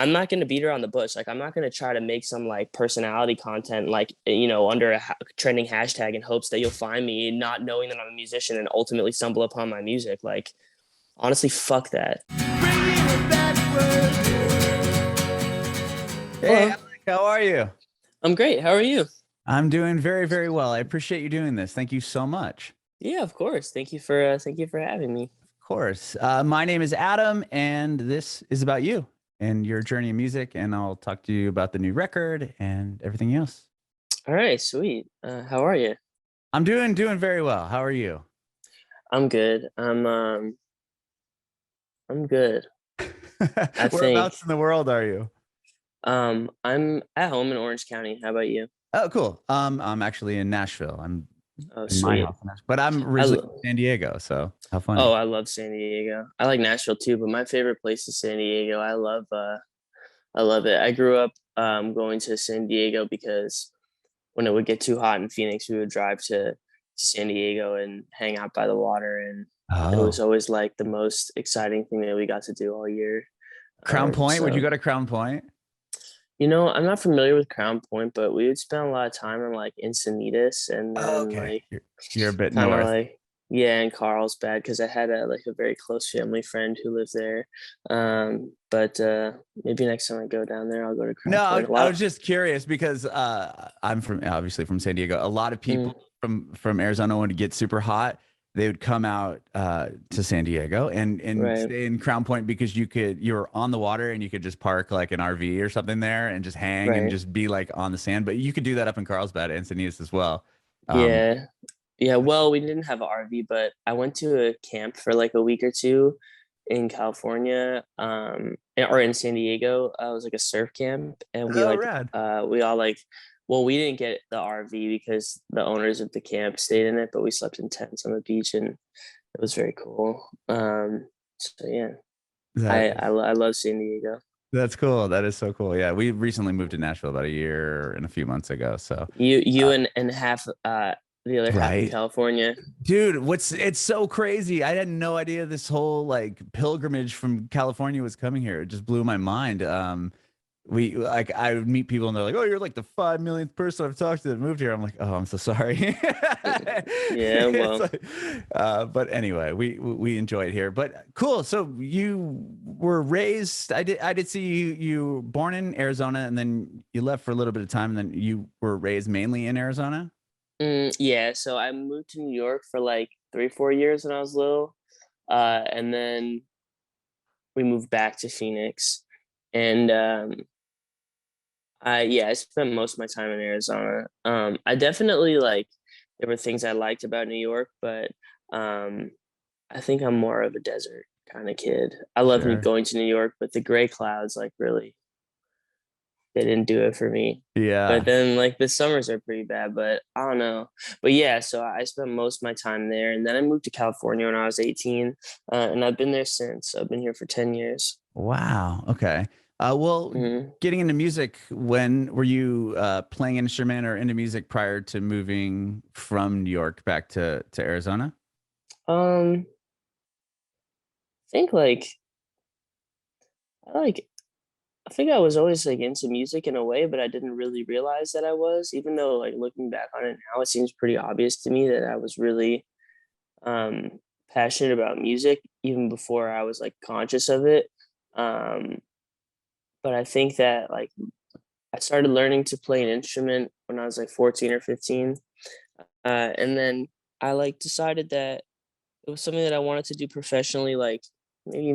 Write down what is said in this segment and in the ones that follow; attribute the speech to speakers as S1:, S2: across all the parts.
S1: I'm not going to beat around the bush. Like, I'm not going to try to make some like personality content, like, under a trending hashtag in hopes that you'll find me, not knowing that I'm a musician and ultimately stumble upon my music. Like, honestly, fuck that.
S2: Hey,
S1: Hello.
S2: Alec, how are you?
S1: I'm great. How are you?
S2: I'm doing very, very well. I appreciate you doing this. Thank you so much.
S1: Yeah, of course. Thank you for having me.
S2: Of course. My name is Adam, and this is about you and your journey in music. And I'll talk to you about the new record and everything else.
S1: All right, sweet. How are you?
S2: I'm doing very well. How are you?
S1: I'm good. I'm good. I
S2: Whereabouts
S1: think.
S2: in the world are you?
S1: I'm at home in Orange County. How about you?
S2: Oh, cool. I'm actually in Nashville. I'm
S1: Oh,
S2: in my
S1: sweet.
S2: house in Nashville, but I'm
S1: I
S2: originally from
S1: lo-
S2: San Diego. So how
S1: oh,
S2: funny.
S1: I love San Diego. I like Nashville too, but my favorite place is San Diego. I love it. I grew up going to San Diego because when it would get too hot in Phoenix, we would drive to San Diego and hang out by the water, and it was
S2: Oh,
S1: always like the most exciting thing that we got to do all year.
S2: Crown Point. Would you
S1: So
S2: go to Crown Point?
S1: I'm not familiar with Crown Point, but we would spend a lot of time in like Encinitas and
S2: Oh,
S1: then
S2: okay.
S1: like
S2: You're a bit
S1: kind of
S2: north.
S1: like yeah, in Carlsbad because I had a very close family friend who lived there. But maybe next time I go down there, I'll go to Crown
S2: No,
S1: Point. A
S2: I
S1: lot.
S2: was just curious because I'm from obviously from San Diego. A lot of
S1: Mm,
S2: people from Arizona when it gets super hot, they would come out to San Diego and
S1: right.
S2: stay in Crown Point because you were on the water and you could just park like an RV or something there and just hang and
S1: Right.
S2: just be like on the sand. But you could do that up in Carlsbad and Encinitas as well. Um,
S1: Yeah. Yeah. Well, we didn't have an RV, but I went to a camp for like a week or two in California, or in San Diego. It was like a surf camp, and
S2: oh, rad.
S1: we all like, well, we didn't get the RV because the owners of the camp stayed in it, but we slept in tents on the beach, and it was very cool. So yeah,
S2: That
S1: I love San Diego.
S2: that's cool. That is so cool. Yeah, we recently moved to Nashville about a year and a few months ago. So,
S1: You
S2: uh,
S1: and half the other half in
S2: right.
S1: California.
S2: Dude, it's so crazy. I had no idea this whole like pilgrimage from California was coming here. It just blew my mind. We like I would meet people and they're like, "Oh, you're like the 5 millionth person I've talked to that moved here." I'm like, "Oh, I'm so sorry."
S1: Yeah,
S2: It's
S1: well,
S2: like, but anyway, we enjoy it here. But cool. So you were raised. I did see you were born in Arizona and then you left for a little bit of time and then you were raised mainly in Arizona.
S1: yeah. So I moved to New York for like 3, 4 years when I was little, and then we moved back to Phoenix, and I spent most of my time in Arizona. I definitely like there were things I liked about New York, but um, I think I'm more of a desert kind of kid. I love
S2: Sure.
S1: going to New York, but the gray clouds like really they didn't do it for me. But
S2: Yeah.
S1: then like the summers are pretty bad, but I don't know. But yeah, so I spent most of my time there, and then I moved to California when I was 18, and I've been there since. I've been here for 10 years.
S2: Wow. Okay. Well,
S1: Hmm.
S2: getting into music, when were you playing an instrument or into music prior to moving from New York back to Arizona?
S1: I think I like I think I was always like into music in a way, but I didn't really realize that I was, even though like looking back on it now, it seems pretty obvious to me that I was really um passionate about music even before I was like conscious of it. Um but I think that like I started learning to play an instrument when I was like 14 or 15. And then I like decided that it was something that I wanted to do professionally, like maybe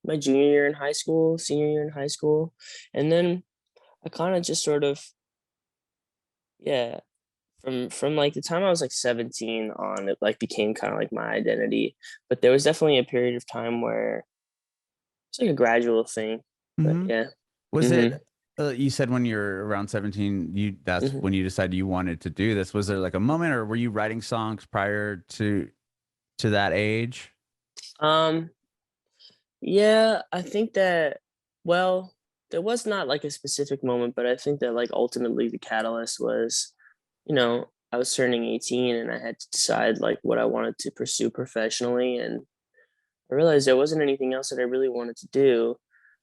S1: my junior year in high school, senior year in high school. And then I kind of just sort of, yeah, from like the time I was like 17 on, it like became kind of like my identity. But there was definitely a period of time where it's like a gradual thing. But
S2: Hmm.
S1: yeah.
S2: Was
S1: Mm-hmm.
S2: it, you said when you're around 17, that's
S1: Mm-hmm.
S2: when you decided you wanted to do this. Was there like a moment or were you writing songs prior to that age?
S1: Um, Yeah, I think that, well, there was not like a specific moment, but I think that like ultimately the catalyst was, I was turning 18 and I had to decide like what I wanted to pursue professionally. And I realized there wasn't anything else that I really wanted to do.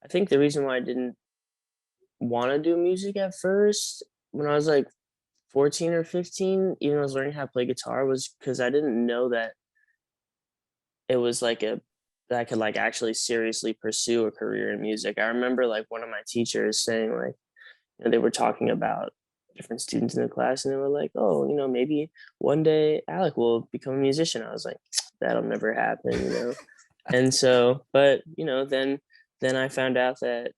S1: I think the reason why I didn't want to do music at first when I was like 14 or 15, even though I was learning how to play guitar, was because I didn't know that it was like a that I could like actually seriously pursue a career in music. I remember like one of my teachers saying like, they were talking about different students in the class, and they were like, "Oh, maybe one day Alec will become a musician." I was like, "That'll never happen." And so, but then I found out that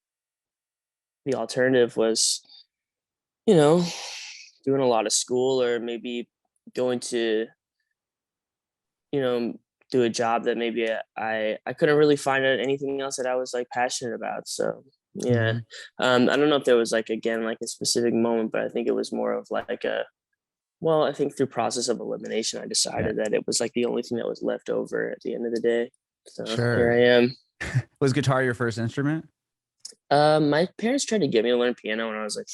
S1: the alternative was, you know, doing a lot of school, or maybe going to, you know, do a job that maybe I couldn't really find out anything else that I was like passionate about. So yeah,
S2: Mhm.
S1: I don't know if there was like again like a specific moment, but I think it was more of like a well, I think through process of elimination, I
S2: Yeah,
S1: decided that it was like the only thing that was left over at the end of the day. So here
S2: sure.
S1: I am.
S2: Was guitar your first instrument?
S1: My parents tried to get me to learn piano when I was like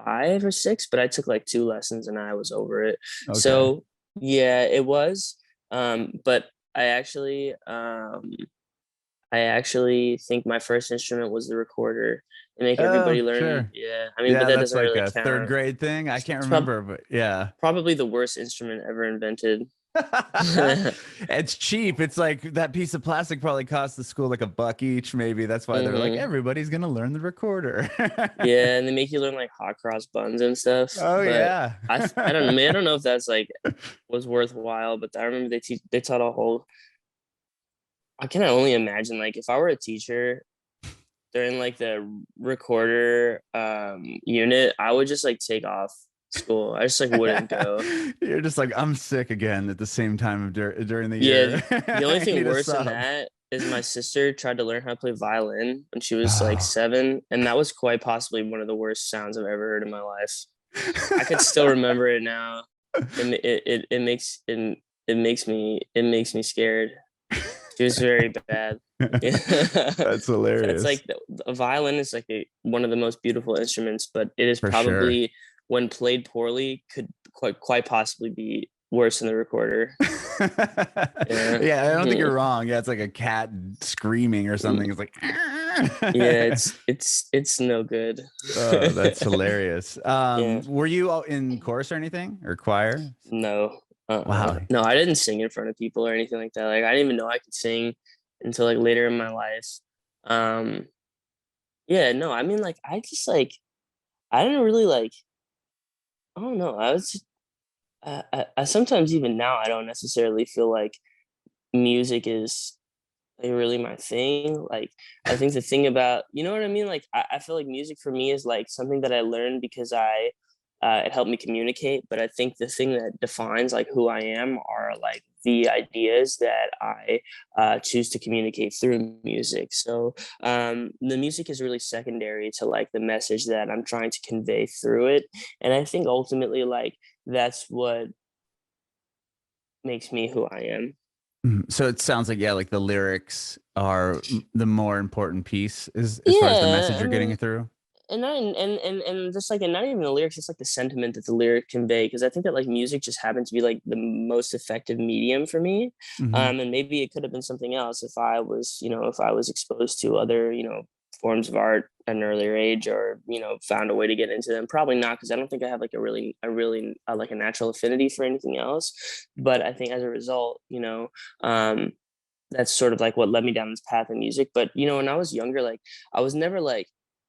S1: 5 or 6, but I took like 2 lessons and I was over it.
S2: Okay.
S1: So yeah, it was. But I actually think my first instrument was the recorder and make
S2: Oh,
S1: everybody learn.
S2: sure.
S1: Yeah, I mean, but
S2: Yeah,
S1: that
S2: that's
S1: doesn't
S2: like
S1: really
S2: a third
S1: count.
S2: grade thing. I can't
S1: It's
S2: remember, but yeah.
S1: probably the worst instrument ever invented.
S2: It's cheap. It's like that piece of plastic probably cost the school like $1 each, maybe. That's why they're like,
S1: hmm
S2: everybody's gonna learn the recorder.
S1: Yeah, and they make you learn like hot cross buns and stuff.
S2: Oh
S1: But
S2: yeah.
S1: I don't know, man, I don't know if that's like was worthwhile. But I remember they taught a whole. I can only imagine like if I were a teacher during like the recorder unit, I would just like take off school. I just like wouldn't go.
S2: You're just like, I'm sick again at the same time of during the
S1: Yeah,
S2: year.
S1: the only
S2: I
S1: thing
S2: need a
S1: worse than
S2: sub.
S1: that is my sister tried to learn how to play violin when she was like
S2: Oh.
S1: 7, and that was quite possibly one of the worst sounds I've ever heard in my life. I could still remember it now. It makes me scared. She was very bad. Yeah.
S2: That's
S1: That's
S2: hilarious.
S1: like a violin is like one of the most beautiful instruments, but it is
S2: For sure.
S1: probably when played poorly could quite possibly be worse than the recorder. Yeah.
S2: Yeah, I don't think
S1: Mhm.
S2: you're wrong. Yeah, it's like a cat screaming or something. It's like,
S1: Yeah, it's no good.
S2: oh, that's hilarious.
S1: Yeah.
S2: Were you all in chorus or anything or choir?
S1: No.
S2: Wow.
S1: No, I didn't sing in front of people or anything like that. Like I didn't even know I could sing until like later in my life. Um, yeah, no, I mean like I just like I didn't really like I don't know. I sometimes even now I don't necessarily feel like music is like really my thing. Like I think the thing about what I mean? Like I feel like music for me is like something that I learned because it helped me communicate. But I think the thing that defines like who I am are like the ideas that I choose to communicate through music. So the music is really secondary to like the message that I'm trying to convey through it. And I think ultimately like that's what makes me who I am.
S2: Mhm. So it sounds like, yeah, like the lyrics are the more important piece is as far as the message
S1: Yeah, I
S2: you're getting
S1: mean,
S2: it through.
S1: and not and just like and not even the lyrics, just like the sentiment that the lyric convey. Because I think that like music just happened to be like the most effective medium for me.
S2: Hmm.
S1: And maybe it could have been something else if I was exposed to other forms of art at an earlier age, or found a way to get into them. Probably not, because I don't think I have like a really like a natural affinity for anything else. But I think as a result, um, that's sort of like what led me down this path in music. But when I was younger, like I was never like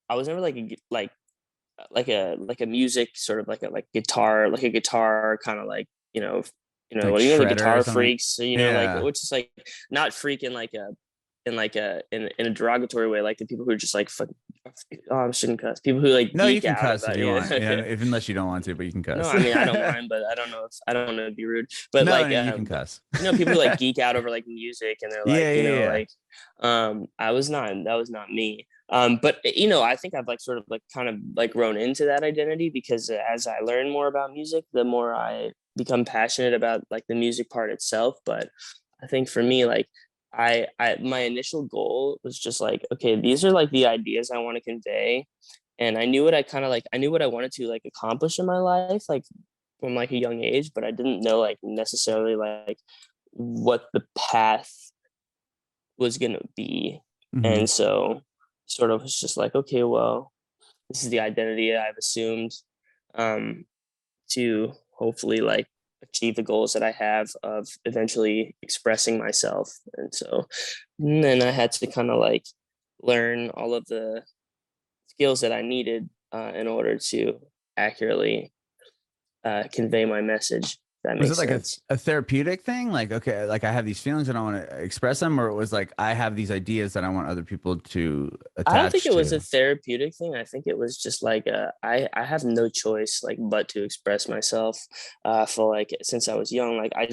S1: I was never like like a music sort of like a guitar kind of like
S2: Like
S1: the
S2: Shredder or
S1: guitar
S2: something.
S1: freaks, like
S2: Yeah.
S1: which is like not freak in a derogatory way, like the people who are just like oh, I shouldn't cuss, people who like
S2: No, you
S1: geek
S2: can
S1: out
S2: cuss if
S1: about
S2: you want. Yeah,
S1: okay.
S2: if unless you don't want to, but you can
S1: No,
S2: cuss.
S1: I mean, I don't mind, but I don't want to be rude. But
S2: No,
S1: like,
S2: no, you can cuss.
S1: people who like geek out over like music, and they're like,
S2: Yeah, yeah, yeah.
S1: I was not, that was not me. But I think I've like sort of like kind of like grown into that identity, because as I learn more about music, the more I become passionate about like the music part itself. But I think for me, like, my initial goal was just like, okay, these are like the ideas I want to convey, and I knew what I wanted to like accomplish in my life, like from like a young age, but I didn't know like necessarily like what the path was gonna be.
S2: Hmm.
S1: And so sort of was just like, okay, well, this is the identity I've assumed, um, to hopefully like achieve the goals that I have of eventually expressing myself. And then I had to kind of like learn all of the skills that I needed in order to accurately convey my message. If that
S2: Was it
S1: makes
S2: like
S1: sense.
S2: a therapeutic thing? Like, okay, like I have these feelings and I want to express them, or it was like I have these ideas that I want other people to
S1: I don't think
S2: attach
S1: it was a
S2: to?
S1: therapeutic thing. I think it was just like I have no choice like but to express myself. For like since I was young, like I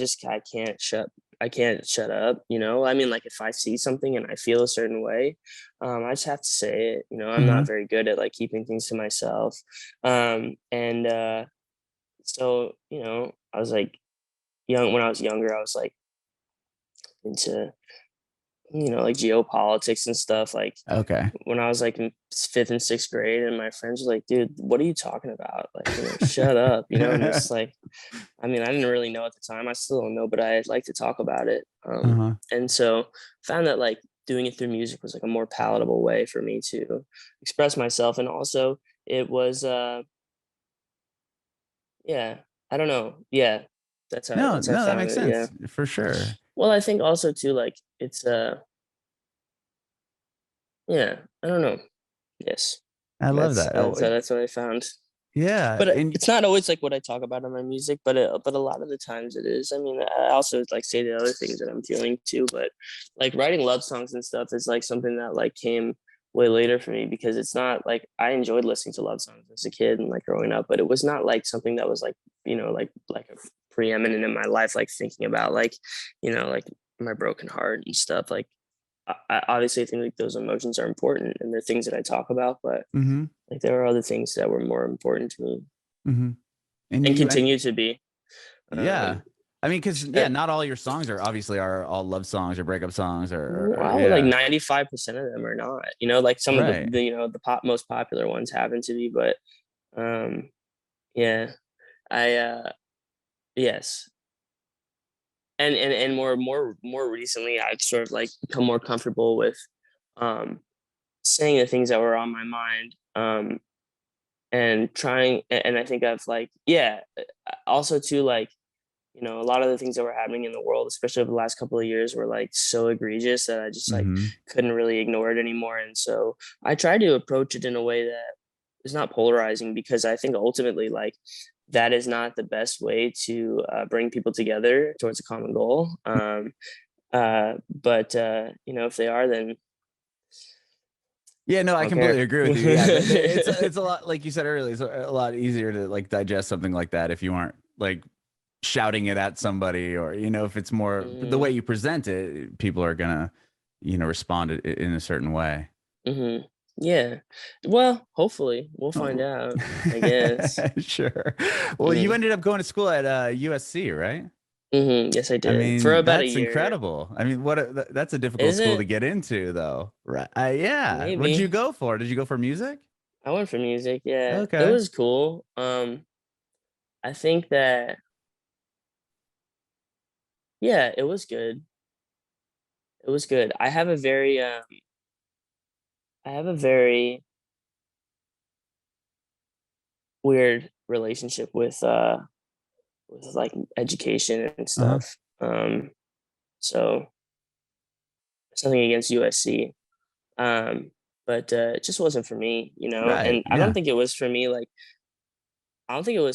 S1: can't shut up. You know, I mean, like if I see something and I feel a certain way, I just have to say it. You know, I'm not
S2: Hmm.
S1: very good at like keeping things to myself. And so you know, I was like young when I was younger. I was like into like geopolitics and stuff like
S2: Okay.
S1: when I was like in fifth and sixth grade, and my friends were like, "Dude, what are you talking about? Like, shut up," And it's like, I mean, I didn't really know at the time. I still don't know, but I like to talk about it.
S2: Uh-huh.
S1: And so found that like doing it through music was like a more palatable way for me to express myself, and also it was, yeah, I don't know, yeah,
S2: No,
S1: that's how I
S2: no, that
S1: found
S2: makes
S1: it. Yeah.
S2: sense for sure.
S1: Well, I think also too, like it's, yeah, I don't know. Yes,
S2: I love that. Oh,
S1: that's what I found.
S2: yeah,
S1: But
S2: and
S1: it's not always like what I talk about in my music, but a lot of the times it is. I mean, I also like say the other things that I'm feeling too, but like writing love songs and stuff is like something that like came way later for me, because it's not like I enjoyed listening to love songs as a kid and like growing up, but it was not like something that was like, like a preeminent in my life, like thinking about like, like my broken heart and stuff. Like I obviously think like those emotions are important and they're things that I talk about, but
S2: mhm,
S1: like there are other things that were more important to me
S2: mhm. And
S1: and
S2: you and
S1: continue to be.
S2: yeah.
S1: Um,
S2: I mean, because
S1: uh,
S2: yeah, not all your songs are obviously are all love songs or breakup songs or
S1: well, like
S2: yeah.
S1: 95% of them are not. Like some of
S2: Right.
S1: the most popular ones happen to be, but um, yeah, I yes, and more recently, I've sort of like become more comfortable with um saying the things that were on my mind. And trying, and I think I've like, yeah, also too like a lot of the things that were happening in the world, especially over the last couple of years, were like so egregious that I just like
S2: Mhm.
S1: couldn't really ignore it anymore. And so I tried to approach it in a way that is not polarizing, because I think ultimately, like, that is not the best way to bring people together towards a common goal. But if they are, then
S2: Yeah, no,
S1: I
S2: I
S1: don't
S2: completely
S1: care.
S2: agree with you. Yeah, it's a lot like you said earlier. It's a lot easier to like digest something like that if you aren't like shouting it at somebody, or if it's more the way
S1: Hmm.
S2: you present it, people are gonna respond in a certain way.
S1: Hmm. Yeah. Well, hopefully we'll find
S2: Oh.
S1: out, I guess.
S2: Sure. Well, you
S1: Hmm.
S2: ended up going to school at USC, right?
S1: Hmm. Yes, I
S2: I
S1: did for
S2: mean,
S1: about a
S2: that's
S1: year.
S2: incredible. I mean, that's a difficult
S1: Is
S2: school to
S1: it?
S2: get into, though, right? Yeah. What did you
S1: Maybe.
S2: go for? Did you go for music?
S1: I went for music. Yeah, it
S2: Okay.
S1: was cool. I think that, yeah, it was good. It was good. I have a very weird relationship with like education and
S2: Uh-huh.
S1: stuff. So it's nothing against USC. Um, but it just wasn't for me,
S2: Right.
S1: and
S2: Yeah.
S1: I don't think it was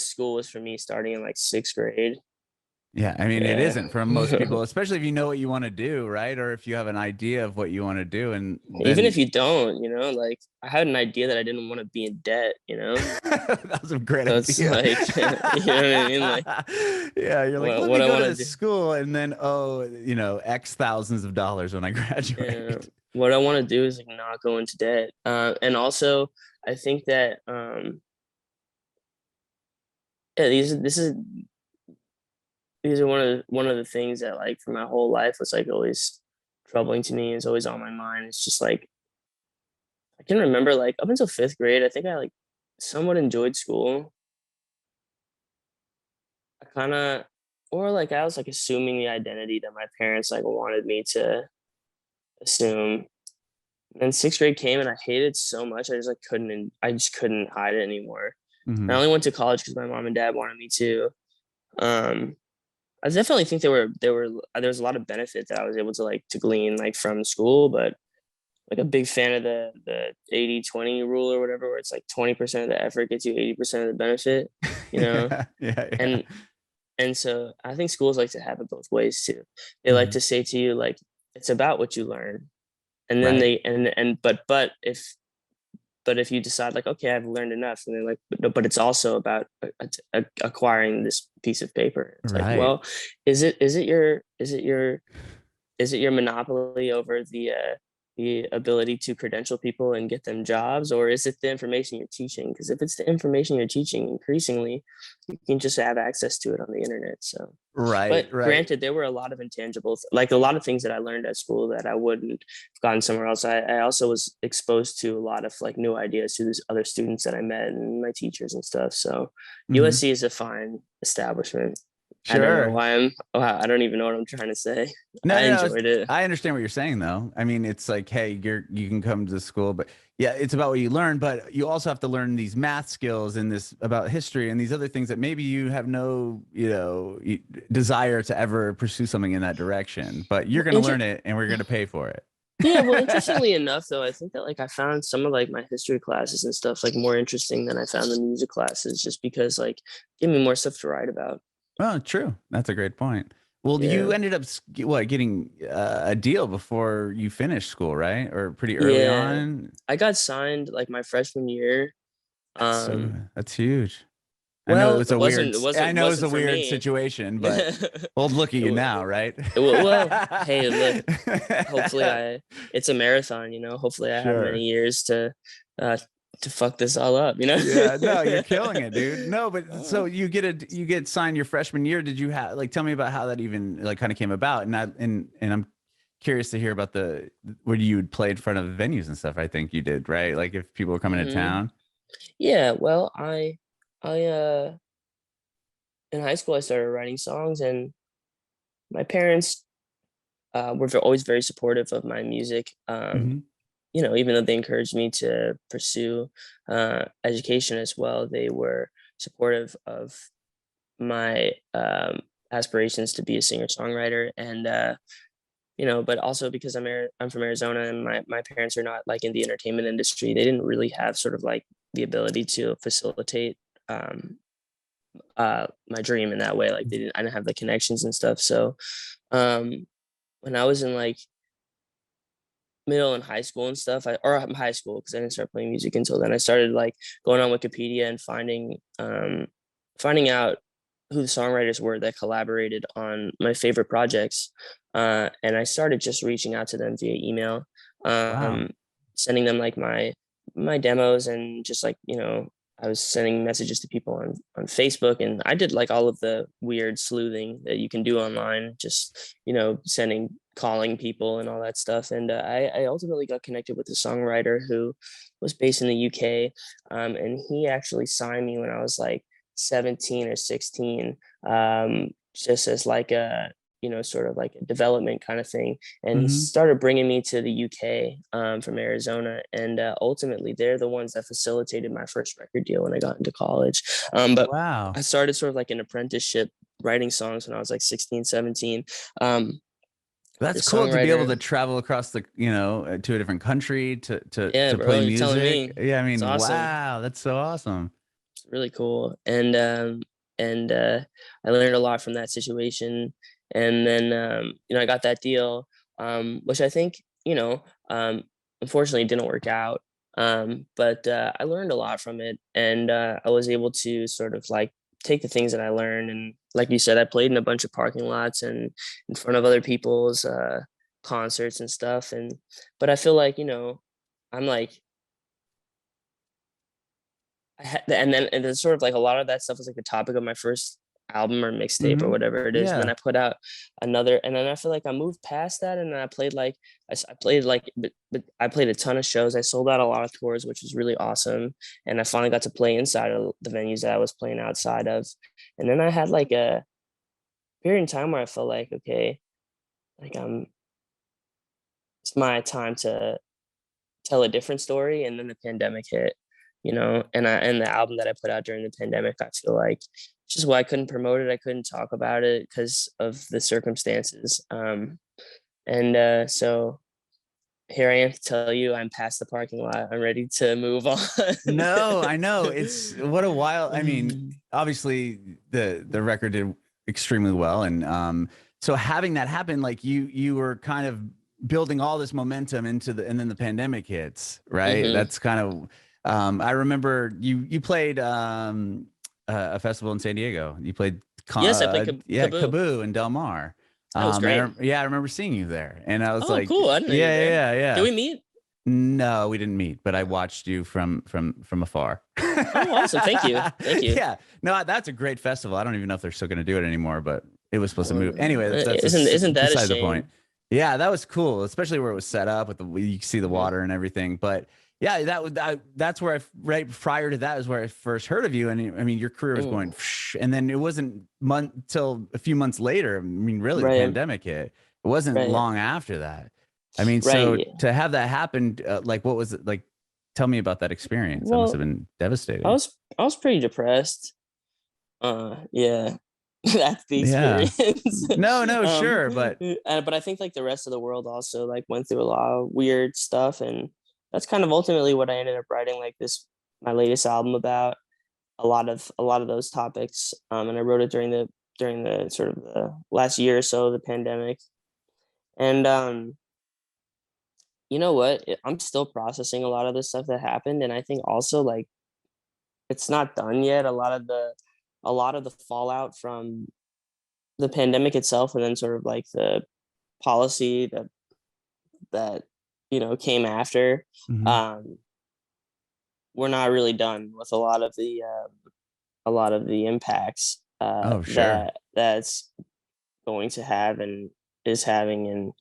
S1: school was for me starting in like sixth grade.
S2: Yeah. I mean, it
S1: Yeah.
S2: isn't for most people, especially if you know what you want to do, right? Or if you have an idea of what you want to do, and
S1: Even
S2: then
S1: if you don't, like I had an idea that I didn't want to be in debt,
S2: that was a great
S1: So it's
S2: idea.
S1: like, you know what I mean? Like
S2: Yeah, you're like, let
S1: what
S2: me
S1: I
S2: go to
S1: want to
S2: this
S1: do.
S2: school, and then X thousands of dollars when I
S1: Yeah,
S2: graduate.
S1: what I want to do is like not go into debt. And also I think that yeah, these are one of the things that like for my whole life was like always troubling to me. Is always on my mind. It's just like I can remember like up until fifth grade, I think I like somewhat enjoyed school. I kind of, or like I was like assuming the identity that my parents like wanted me to assume. And 6th grade came and I hated it so much. I just couldn't hide it anymore. I
S2: Hmm.
S1: only went to college because my mom and dad wanted me to. Um, I definitely think there was a lot of benefit that I was able to like to glean like from school, but like a big fan of the 80-20 rule or whatever, where it's like 20% of the effort gets you 80% of the benefit, you know?
S2: Yeah, yeah, yeah.
S1: And so I think schools like to have it both ways too. They like
S2: Hmm.
S1: to say to you like it's about what you learn. And then
S2: Right.
S1: they and but if you decide like okay, I've learned enough, and they're like but it's also about acquiring this piece of paper. It's like,
S2: Right.
S1: well, is it your monopoly over the ability to credential people and get them jobs, or is it the information you're teaching? Because if it's the information you're teaching, increasingly you can just have access to it on the internet. So,
S2: Right.
S1: but
S2: Right.
S1: granted, there were a lot of intangibles, like a lot of things that I learned at school that I wouldn't have gotten somewhere else. I also was exposed to a lot of like new ideas through these other students that I met and my teachers and stuff. So
S2: Hmm.
S1: USC is a fine establishment. I don't know
S2: Sure.
S1: why I don't even know what I'm trying to say.
S2: No,
S1: I
S2: no, no.
S1: enjoyed it.
S2: I understand what you're saying, though. I mean, it's like, hey, you can come to school, but yeah, it's about what you learn. But you also have to learn these math skills and this about history and these other things that maybe you have no, desire to ever pursue something in that direction. But you're
S1: Well,
S2: going to learn it, and we're going to pay for it.
S1: yeah, well, interestingly enough, though, I think that like I found some of like my history classes and stuff like more interesting than I found the music classes, just because like give me more stuff to write about.
S2: Oh, true. That's a great point. Well, you
S1: Yeah,
S2: ended up getting a deal before you finished school, right? Or pretty early
S1: yeah.
S2: on.
S1: I got signed like my freshman year. Um,
S2: That's huge. I know it
S1: well,
S2: was a weird. I
S1: it
S2: know it was a
S1: wasn't for
S2: weird
S1: me.
S2: situation, but
S1: it,
S2: well, look at you
S1: wa-
S2: now, right?
S1: well, hey, look. Hopefully, it's a marathon. Hopefully, I have many
S2: Sure.
S1: years uh to fuck this all up.
S2: Yeah, no, you're killing it, dude. No, but
S1: Uh,
S2: so you get signed your freshman year. Did you have like tell me about how that even like kind of came about? And I'm curious to hear about the where you would play in front of venues and stuff. I think you did, right? Like if people were coming to
S1: mhm.
S2: town.
S1: Yeah, well, I in high school I started writing songs, and my parents were always very supportive of my music.
S2: Hmm.
S1: Even though they encouraged me to pursue education as well, they were supportive of my aspirations to be a singer songwriter. And but also because I'm from Arizona, and my parents are not like in the entertainment industry, they didn't really have sort of like the ability to facilitate um, my dream in that way. Like I didn't have the connections and stuff. So um, when I was in like middle and high school and stuff, or high school because I didn't start playing music until then. I started like going on Wikipedia and finding out who the songwriters were that collaborated on my favorite projects, and I started just reaching out to them via email,
S2: Wow.
S1: um, sending them like my demos, and just like I was sending messages to people on Facebook, and I did like all of the weird sleuthing that you can do online, just sending calling people and all that stuff. And I ultimately got connected with a songwriter who was based in the UK, and he actually signed me when I was like 17 or 16, just as like a sort of like a development kind of thing. And he
S2: Hmm.
S1: started bringing me to the UK, from Arizona, and ultimately they're the ones that facilitated my first record deal when I got into college. But
S2: Wow.
S1: I started sort of like an apprenticeship writing songs when I was like 16, 17. Um, the
S2: That's cool to be able
S1: songwriter,
S2: to travel across the, to a different country
S1: yeah,
S2: to play
S1: bro, you're telling
S2: music.
S1: me.
S2: Yeah, I
S1: It's
S2: mean,
S1: awesome.
S2: wow, that's so awesome.
S1: It's really cool. And I learned a lot from that situation. And then I got that deal, which I think, unfortunately didn't work out. But I learned a lot from it, and I was able to sort of like take the things that I learned, and like you said, I played in a bunch of parking lots and in front of other people's concerts and stuff. And but I feel like, I'm like and then sort of like a lot of that stuff was like the topic of my first album or mixtape or
S2: Hmm.
S1: whatever it is. And then
S2: Yeah.
S1: I put out another, and then I feel like I moved past that, and then I played like I played like, but I played a ton of shows. I sold out a lot of tours, which was really awesome. And I finally got to play inside of the venues that I was playing outside of. And then I had like a period in time where I felt like, okay, like it's my time to tell a different story, and then the pandemic hit, you know, and the album that I put out during the pandemic, I feel like it's just why I couldn't promote it, I couldn't talk about it because of the circumstances. So here I am to tell you I'm past the parking lot. I'm ready to move on.
S2: No, I know. It's what a while. I mean, obviously the record did extremely well. And so having that happen, like you were kind of building all this momentum into and then the pandemic hits, right?
S1: Mhm.
S2: That's kind of I remember you played a festival in San Diego. You played
S1: Yes, I played
S2: yeah,
S1: Kaboo.
S2: Kaboo in Del Mar.
S1: That was great.
S2: Yeah, I remember seeing you there. And I was
S1: Oh,
S2: like,
S1: cool. I didn't know you were
S2: yeah,
S1: there.
S2: yeah,
S1: Did
S2: yeah.
S1: we meet?
S2: No, we didn't meet, but I watched you from afar.
S1: Oh, awesome. Thank you. Thank you.
S2: Yeah, no, that's a great festival. I don't even know if they're still going to do it anymore, but it was supposed to move.
S1: Um,
S2: Anyway, that's
S1: isn't that a
S2: beside the point.
S1: shame?
S2: Yeah, that was cool, especially where it was set up with you see the
S1: Mhm.
S2: water and everything. But yeah, that's where right prior to that is where I first heard of you. And I mean, your career was
S1: Mm.
S2: going, and then it wasn't till a few months later. I mean, really, the
S1: Right.
S2: pandemic hit. It wasn't
S1: Right.
S2: long after that. I mean,
S1: Right.
S2: so
S1: Yeah.
S2: to have that happen, like, what was it like? Tell me about that experience. That must have
S1: Well,
S2: been
S1: I
S2: devastating.
S1: was I was pretty depressed. Yeah. That's the
S2: Yeah.
S1: experience.
S2: No, no, sure, but
S1: But I think like the rest of the world also like went through a lot of weird stuff, and that's kind of ultimately what I ended up writing like this my latest album about a lot of those topics. And I wrote it during the sort of the last year or so of the pandemic. And you know what? I'm still processing a lot of the stuff that happened, and I think also like it's not done yet. A lot of the fallout from the pandemic itself, and then sort of like the policy that came after.
S2: mhm.
S1: Um, we're not really done with a lot of the impacts
S2: Oh, sure.
S1: that's going to have and is having, and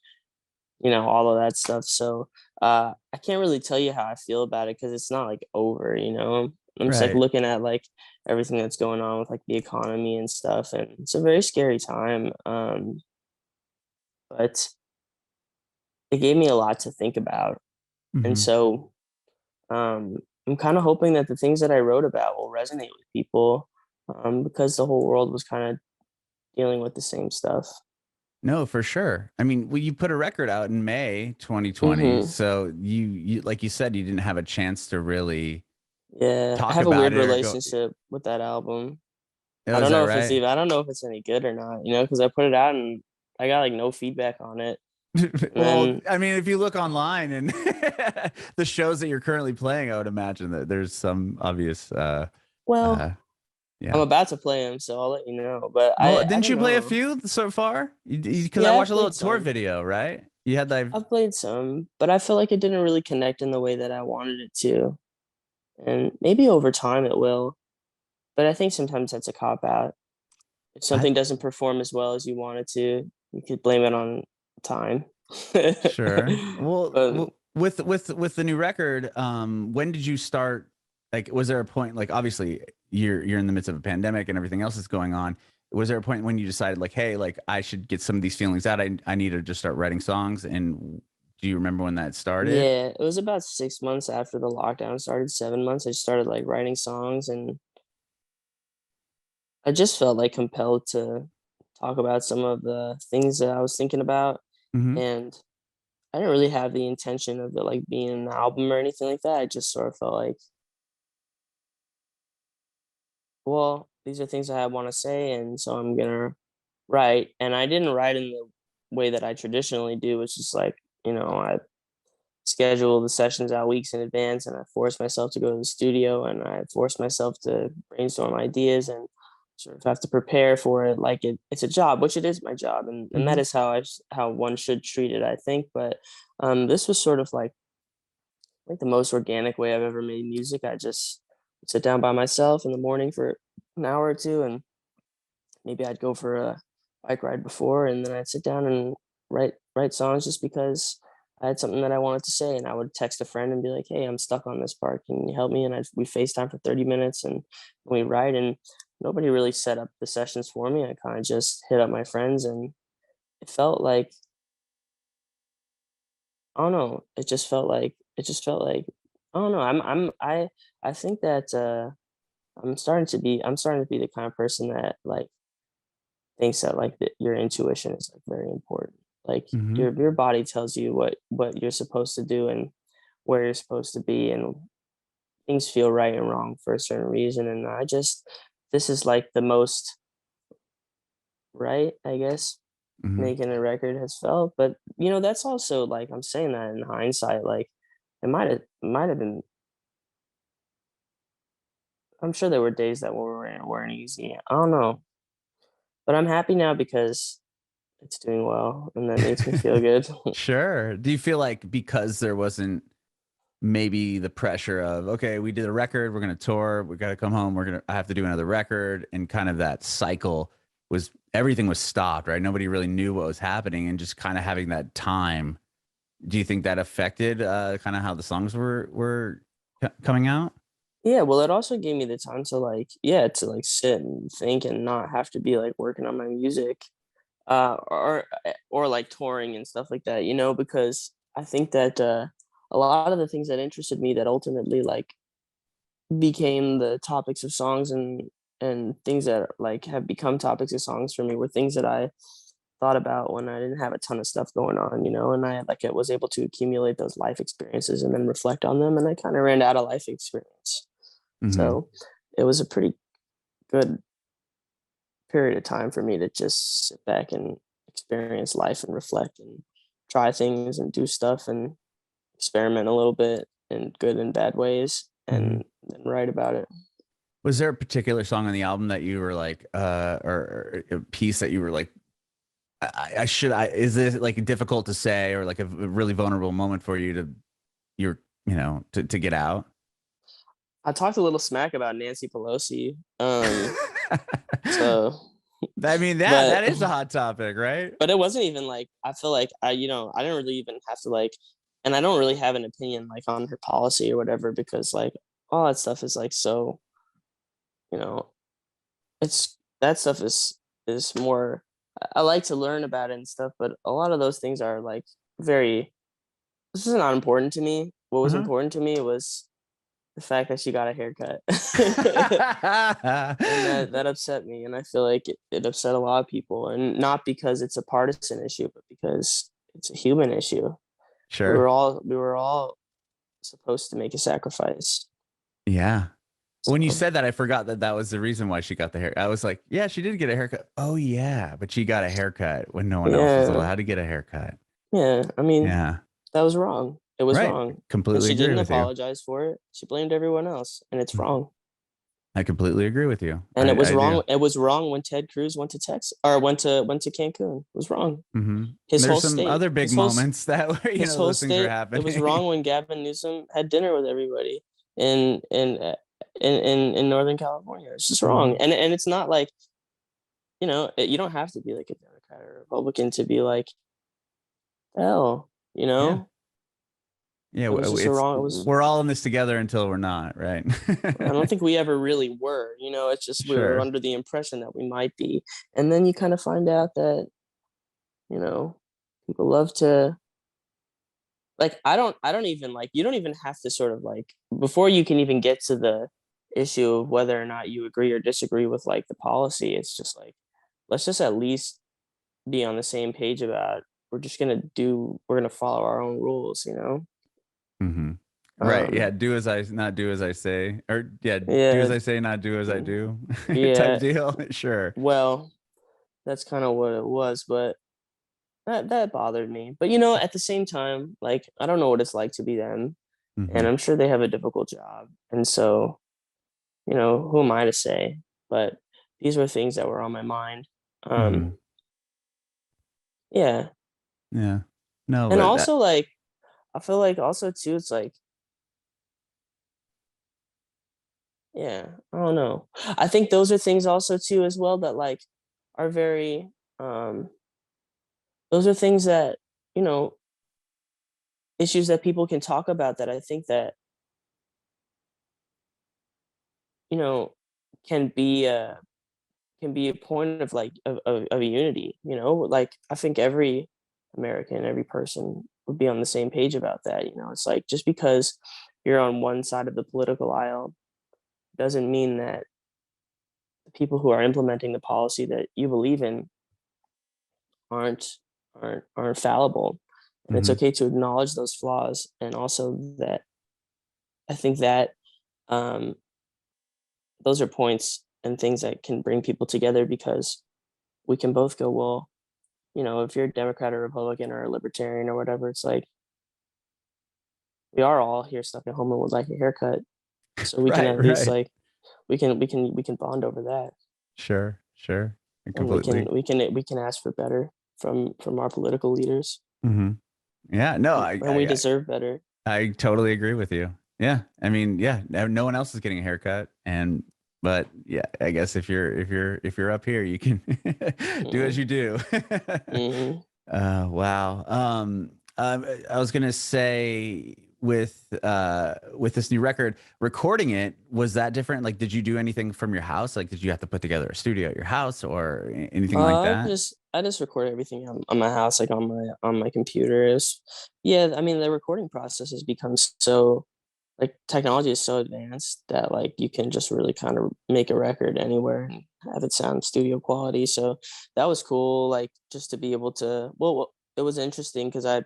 S1: all of that stuff. So I can't really tell you how I feel about it because it's not like over. I'm just like
S2: Right.
S1: looking at like everything that's going on with like the economy and stuff, and it's a very scary time. But it gave me a lot to think about, and
S2: Mhm.
S1: so um, I'm kind of hoping that the things that I wrote about will resonate with people, because the whole world was kind of dealing with the same stuff.
S2: No, for sure. I mean, well, you put a record out in May 2020,
S1: Hmm.
S2: so you like you said, you didn't have a chance to really
S1: Yeah, I
S2: talk
S1: have a
S2: about
S1: weird
S2: it or go.
S1: relationship with that album.
S2: Oh, is that right?
S1: I don't know if it's any good or not, because I put it out and I got like no feedback on it. And
S2: Well,
S1: then,
S2: I mean, if you look online and the shows that you're currently playing, I would imagine that there's some obvious uh
S1: well, I'm
S2: yeah.
S1: about to play them, so I'll let you know. But
S2: Well,
S1: I
S2: didn't
S1: don't
S2: you play a
S1: know.
S2: few so far? Because I
S1: Yeah,
S2: watched
S1: I've
S2: a little
S1: played
S2: tour
S1: some.
S2: video, right? You had like
S1: I've played some, but I feel like it didn't really connect in the way that I wanted it to. And maybe over time it will, but I think sometimes that's a cop out. If
S2: I
S1: something doesn't perform as well as you want it to, you could blame it on time.
S2: sure. Well,
S1: But
S2: with the new record, when did you start? Like, was there a point? Like, obviously, you're in the midst of a pandemic and everything else is going on. Was there a point when you decided, like, hey, like I should get some of these feelings out? I need to just start writing songs. And do you remember when that started?
S1: yeah, it was about 6 months after the lockdown started, 7 months. I started like writing songs, and I just felt like compelled to talk about some of the things that I was thinking about.
S2: Hmm.
S1: And I didn't really have the intention of it like being an album or anything like that. I just sort of felt like, well, these are things I want to say, and so I'm gonna write. And I didn't write in the way that I traditionally do. It's just like, I schedule the sessions out weeks in advance, and I force myself to go to the studio, and I force myself to brainstorm ideas and sort of have to prepare for it like it's a job, which it is my job, and that
S2: Hmm.
S1: is how one should treat it, I think. But this was sort of like the most organic way I've ever made music. I just sit down by myself in the morning for an hour or two, and maybe I'd go for a bike ride before, and then I'd sit down and write songs just because I had something that I wanted to say, and I would text a friend and be like, "Hey, I'm stuck on this part. Can you help me?" And we FaceTime for 30 minutes, and we write. And nobody really set up the sessions for me. I kind of just hit up my friends, and it felt like, I don't know. It just felt like it just felt like, I don't know, I think that, I'm starting to be the kind of person that, like, thinks that, like, your intuition is, like, very important. Like,
S2: Hmm.
S1: your body tells you what you're supposed to do and where you're supposed to be, and things feel right and wrong for a certain reason, and this is, like, the most right, I guess,
S2: Hmm.
S1: making a record has felt, but, that's also, like, I'm saying that in hindsight, like, it might have been. I'm sure there were days that weren't easy. I don't know, but I'm happy now because it's doing well, and that makes me feel good.
S2: Sure. Do you feel like because there wasn't maybe the pressure of, okay, we did a record, we're going to tour, we got to come home, I have to do another record, and kind of that cycle was, everything was stopped, right? Nobody really knew what was happening, and just kind of having that time. Do you think that affected kind of how the songs were coming out?
S1: Yeah, well, it also gave me the time to, like, yeah, to, like, sit and think and not have to be, like, working on my music, or like touring and stuff like that, because I think that a lot of the things that interested me that ultimately, like, became the topics of songs, and things that, like, have become topics of songs for me were things that I thought about when I didn't have a ton of stuff going on, and I, like, it was able to accumulate those life experiences and then reflect on them, and I kind of ran out of life experience.
S2: Hmm.
S1: So it was a pretty good period of time for me to just sit back and experience life and reflect and try things and do stuff and experiment a little bit in good and bad ways,
S2: Hmm.
S1: and then write about it.
S2: Was there a particular song on the album that you were like, or a piece that you were like, is this like difficult to say, or like a really vulnerable moment for you to, to get out?
S1: I talked a little smack about Nancy Pelosi. So,
S2: I mean, that
S1: but
S2: is a hot topic, right?
S1: but it wasn't even like, I feel like I didn't really even have to, like, and I don't really have an opinion, like, on her policy or whatever, because, like, all that stuff is, like, so, you know it's that stuff is more, I like to learn about it and stuff, but a lot of those things are, like, very, this is not important to me. What was
S2: Uh-huh.
S1: important to me was the fact that she got a haircut. And that upset me, and I feel like it upset a lot of people, and not because it's a partisan issue, but because it's a human issue. We
S2: Sure.
S1: were all we were all supposed to make a sacrifice.
S2: Yeah. When you
S1: So,
S2: said that, I forgot that that was the reason why she got the hair. I was like, yeah, she did get a haircut. Oh yeah, but she got a haircut when no one else was
S1: yeah,
S2: allowed to get a haircut.
S1: yeah, I mean,
S2: Yeah.
S1: that was wrong. It was
S2: Right.
S1: wrong, and
S2: Completely
S1: she
S2: agree
S1: didn't
S2: with you.
S1: apologize for it. She blamed everyone else, and it's wrong.
S2: I completely agree with you.
S1: And
S2: I do.
S1: It was wrong when Ted Cruz went to Texas, or went to Cancun. It was wrong.
S2: Hmm.
S1: His
S2: There's
S1: whole
S2: some
S1: state,
S2: other big moments that were,
S1: his whole
S2: those things were
S1: state. It was
S2: happening.
S1: wrong when Gavin Newsom had dinner with everybody in in uh, in Northern California. It's just wrong,
S2: Hmm.
S1: and it's not like, you don't have to be like a Democrat or a Republican to be like, hell,
S2: Yeah. Yeah.
S1: it was just a
S2: It's,
S1: wrong. It was.
S2: we're all in this together until we're not, right?
S1: I don't think we ever really were. It's just we were
S2: Sure.
S1: under the impression that we might be, and then you kind of find out that, you know people love to, like, I don't even, like, you don't even have to sort of, like, before you can even get to the issue of whether or not you agree or disagree with, like, the policy. It's just like, let's just at least be on the same page about, we're gonna follow our own rules.
S2: Hmm. Right. Yeah.
S1: um
S2: Do as I, not do as I say, or yeah, do as
S1: yeah,
S2: I say, not do as I
S1: mm,
S2: do type
S1: yeah,
S2: deal. Sure.
S1: well, that's kind of what it was, but that bothered me. But, at the same time, like, I don't know what it's like to be them, and
S2: Hmm.
S1: I'm sure they have a difficult job, and so, who am I to say? But these were things that were on my mind. Um,
S2: Hmm.
S1: yeah.
S2: Yeah. No,
S1: And
S2: but that,
S1: also, like, I feel like also too, it's like, yeah, I don't know. I think those are things also too as well that, like, are very, um those are things that, you know, issues that people can talk about, that I think that, you know, can be a can be a point of, like, of unity. Like, I think every American, every person would be on the same page about that. You know, it's like just because you're on one side of the political aisle doesn't mean that the people who are implementing the policy that you believe in aren't aren't fallible. And it's
S2: Hmm.
S1: okay to acknowledge those flaws. And also that I think that um, those are points and things that can bring people together because we can both go, well, you know, if you're a Democrat or Republican or a Libertarian or whatever, it's like we are all here stuck at home and would like a haircut. So we can
S2: Right,
S1: at least
S2: right.
S1: like we can bond over that,
S2: Sure, sure.
S1: and we can
S2: Completely.
S1: we can ask for better from our political leaders,
S2: Hmm. Yeah, no,
S1: and we deserve better.
S2: I totally agree with you. Yeah. I mean, yeah, no one else is getting a haircut. And but yeah, I guess if you're up here, you can do as
S1: Mm-hmm.
S2: you do.
S1: Mm-hmm.
S2: Wow. I was gonna say with this new record, recording it, was that different? Like, did you do anything from your house? Like, did you have to put together a studio at your house or anything like that?
S1: I just record everything on my house, like on my computer. Is yeah, I mean the recording process has become so like technology is so advanced that like you can just really kind of make a record anywhere and have it sound studio quality. So that was cool, like just to be able to. It was interesting because I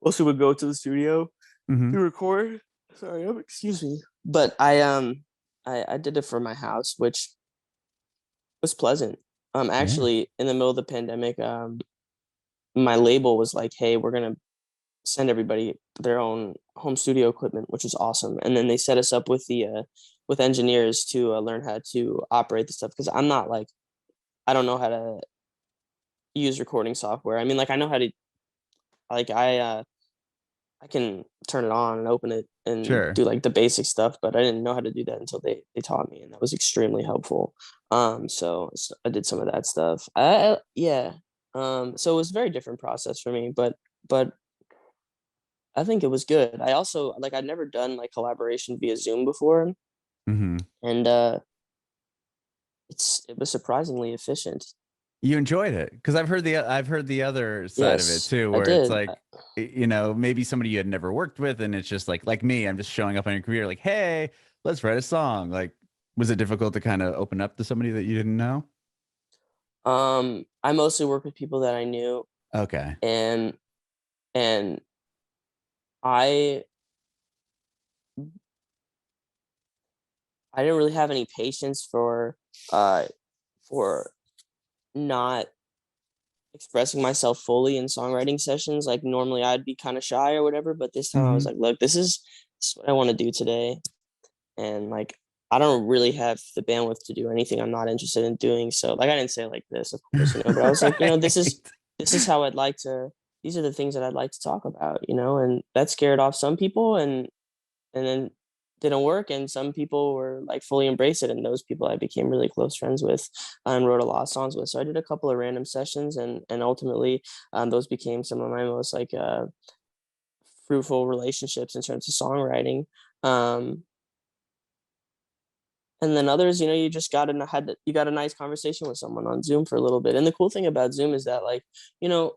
S1: also would go to the studio
S2: Hmm.
S1: to record. Sorry, excuse me, but I did it for my house, which was pleasant.
S2: Yeah.
S1: Actually, in the middle of the pandemic, my label was like, "Hey, we're gonna send everybody their own home studio equipment," which was awesome. And then they set us up with engineers to learn how to operate the stuff because I'm not like I don't know how to use recording software. I mean, like I know how to like I can turn it on and open it and
S2: Sure.
S1: do like the basic stuff, but I didn't know how to do that until they taught me, and that was extremely helpful. So I did some of that stuff. Yeah. So it was a very different process for me, but I think it was good. I also like I'd never done like collaboration via Zoom before,
S2: Hmm.
S1: and it was surprisingly efficient.
S2: You enjoyed it because I've heard the other side of it
S1: Yes,
S2: too,
S1: I
S2: where it's
S1: did.
S2: like you know, maybe somebody you had never worked with, and it's just like me, I'm just showing up on your computer like, hey, let's write a song. Like, was it difficult to kind of open up to somebody that you didn't know?
S1: I mostly work with people that I knew,
S2: Okay.
S1: and and I I didn't really have any patience uh for not expressing myself fully in songwriting sessions. Like normally I'd be kind of shy or whatever, but this time I was
S2: Hmm.
S1: like, look, this is what I want to do today. And like I don't really have the bandwidth to do anything I'm not interested in doing. So like I didn't say it like this, of course, you know, but I was like, you know,
S2: Right.
S1: this is how I'd like to these are the things that I'd like to talk about, you know, and that scared off some people and then didn't work, and some people were like fully embrace it, and those people I became really close friends with and wrote a lot of songs with. So I did a couple of random sessions, and ultimately those became some of my most like fruitful relationships in terms of songwriting. um and then others, you know, you just you got a nice conversation with someone on Zoom for a little bit. And the cool thing about Zoom is that like, you know,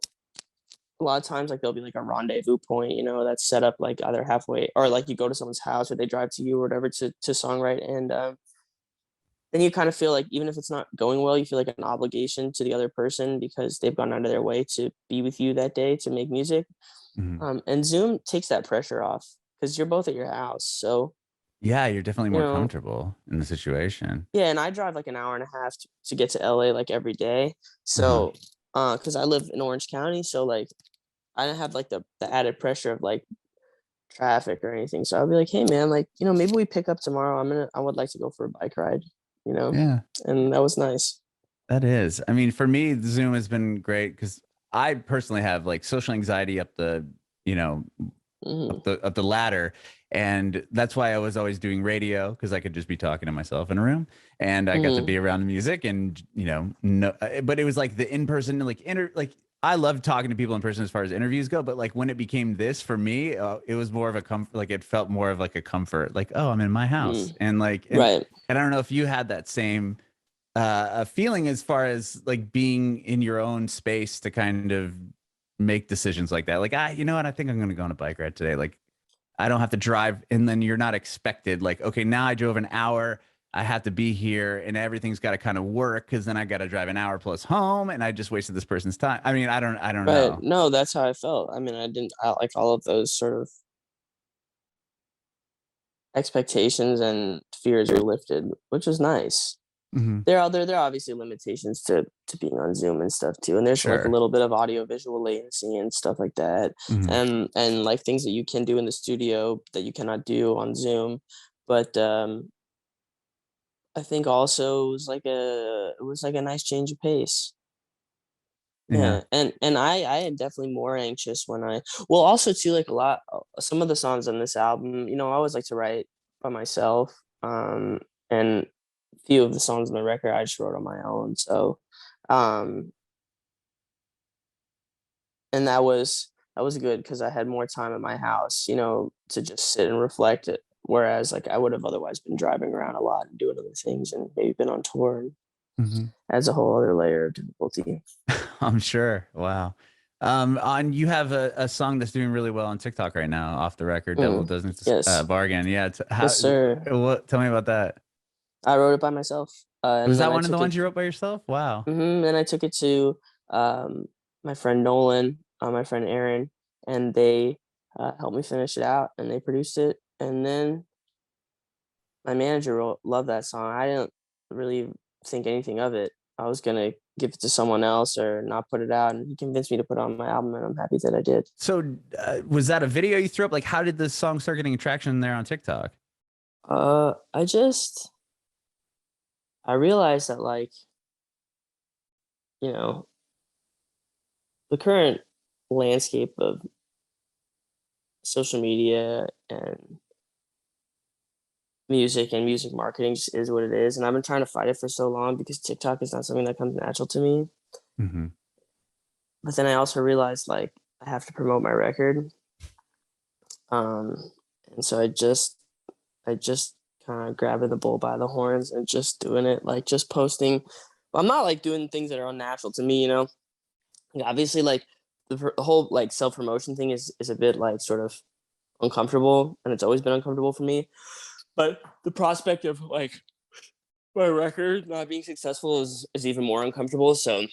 S1: a lot of times like there'll be like a rendezvous point, you know, that's set up like either halfway or like you go to someone's house or they drive to you or whatever to songwrite. And then you kind of feel like even if it's not going well, you feel like an obligation to the other person because they've gone out of their way to be with you that day to make music.
S2: Mhm.
S1: And Zoom takes that pressure off because you're both at your house. So,
S2: Yeah, you're definitely
S1: you
S2: more
S1: know,
S2: comfortable in the situation.
S1: yeah, and I drive like an hour and a half to get to LA like every day.
S2: Uh-huh.
S1: So, because I live in Orange County, so like I don't have like the added pressure of like traffic or anything. So I'll be like, hey man, like, you know, maybe we pick up tomorrow. I would like to go for a bike ride, you know?
S2: Yeah.
S1: And that was nice.
S2: That is. I mean, for me, Zoom has been great because I personally have like social anxiety up the, you know,
S1: Hmm.
S2: up the ladder, and that's why I was always doing radio because I could just be talking to myself in a room, and I got to
S1: Hmm.
S2: be around the music, and you know, no, but it was like the in person, like I love talking to people in person as far as interviews go, but like when it became this for me, it was more of a comfort. Like it felt more of like a comfort. Like, oh, I'm in my house,
S1: Mm.
S2: and like
S1: Right.
S2: and I don't know if you had that same a feeling as far as like being in your own space to kind of make decisions like that. Like, you know what? I think I'm going to go on a bike ride today. Like, I don't have to drive. And then you're not expected. Like, okay, now I drove an hour. I have to be here and everything's got to kind of work because then I got to drive an hour plus home and I just wasted this person's time. I mean, I don't
S1: Right.
S2: know.
S1: No, that's how I felt. I mean, I like all of those sort of expectations and fears were lifted, which was nice.
S2: Hmm.
S1: There are obviously limitations to being on Zoom and stuff too, and there's like a
S2: Sure.
S1: little bit of audio visual latency and stuff like that,
S2: Hmm.
S1: and like things that you can do in the studio that you cannot do on Zoom. But I think also it was like a nice change of pace.
S2: Yeah.
S1: Yeah, and I am definitely more anxious when well, also too, like a lot some of the songs on this album, you know, I always like to write by myself, and a few of the songs on the record I just wrote on my own, so, um, and that was good because I had more time at my house, you know, to just sit and reflect it, whereas, like, I would have otherwise been driving around a lot and doing other things and maybe been on tour, and
S2: Hmm.
S1: adds a whole other layer of difficulty.
S2: I'm sure. Wow. On you have a song that's doing really well on TikTok right now, off the record, "Devil
S1: Mm,
S2: Doesn't
S1: yes.
S2: Bargain." Yeah.
S1: Yes, sir.
S2: What? Tell me about that.
S1: I wrote it by myself,
S2: Was
S1: and then
S2: that
S1: I
S2: one of the
S1: took it
S2: ones you wrote by yourself? Wow.
S1: then I took it to, my friend Nolan, my friend Aaron, and they, helped me finish it out, and they produced it, and then my manager loved that song. I didn't really think anything of it. I was gonna give it to someone else or not put it out, and he convinced me to put it on my album, and I'm happy that I did.
S2: So, was that a video you threw up? Like, how did the song start getting traction there on TikTok?
S1: I just I realized that, like, you know, the current landscape of social media and music and music marketing just is what it is, and I've been trying to fight it for so long because TikTok is not something that comes natural to me.
S2: Hmm.
S1: But then I also realized, like, I have to promote my record, um, and so I just kind of grabbing the bull by the horns and just doing it, like, just posting. I'm not like doing things that are unnatural to me, you know. Like, obviously, like the whole like self promotion thing is a bit like sort of uncomfortable, and it's always been uncomfortable for me. But the prospect of like my record not being successful is even more uncomfortable. So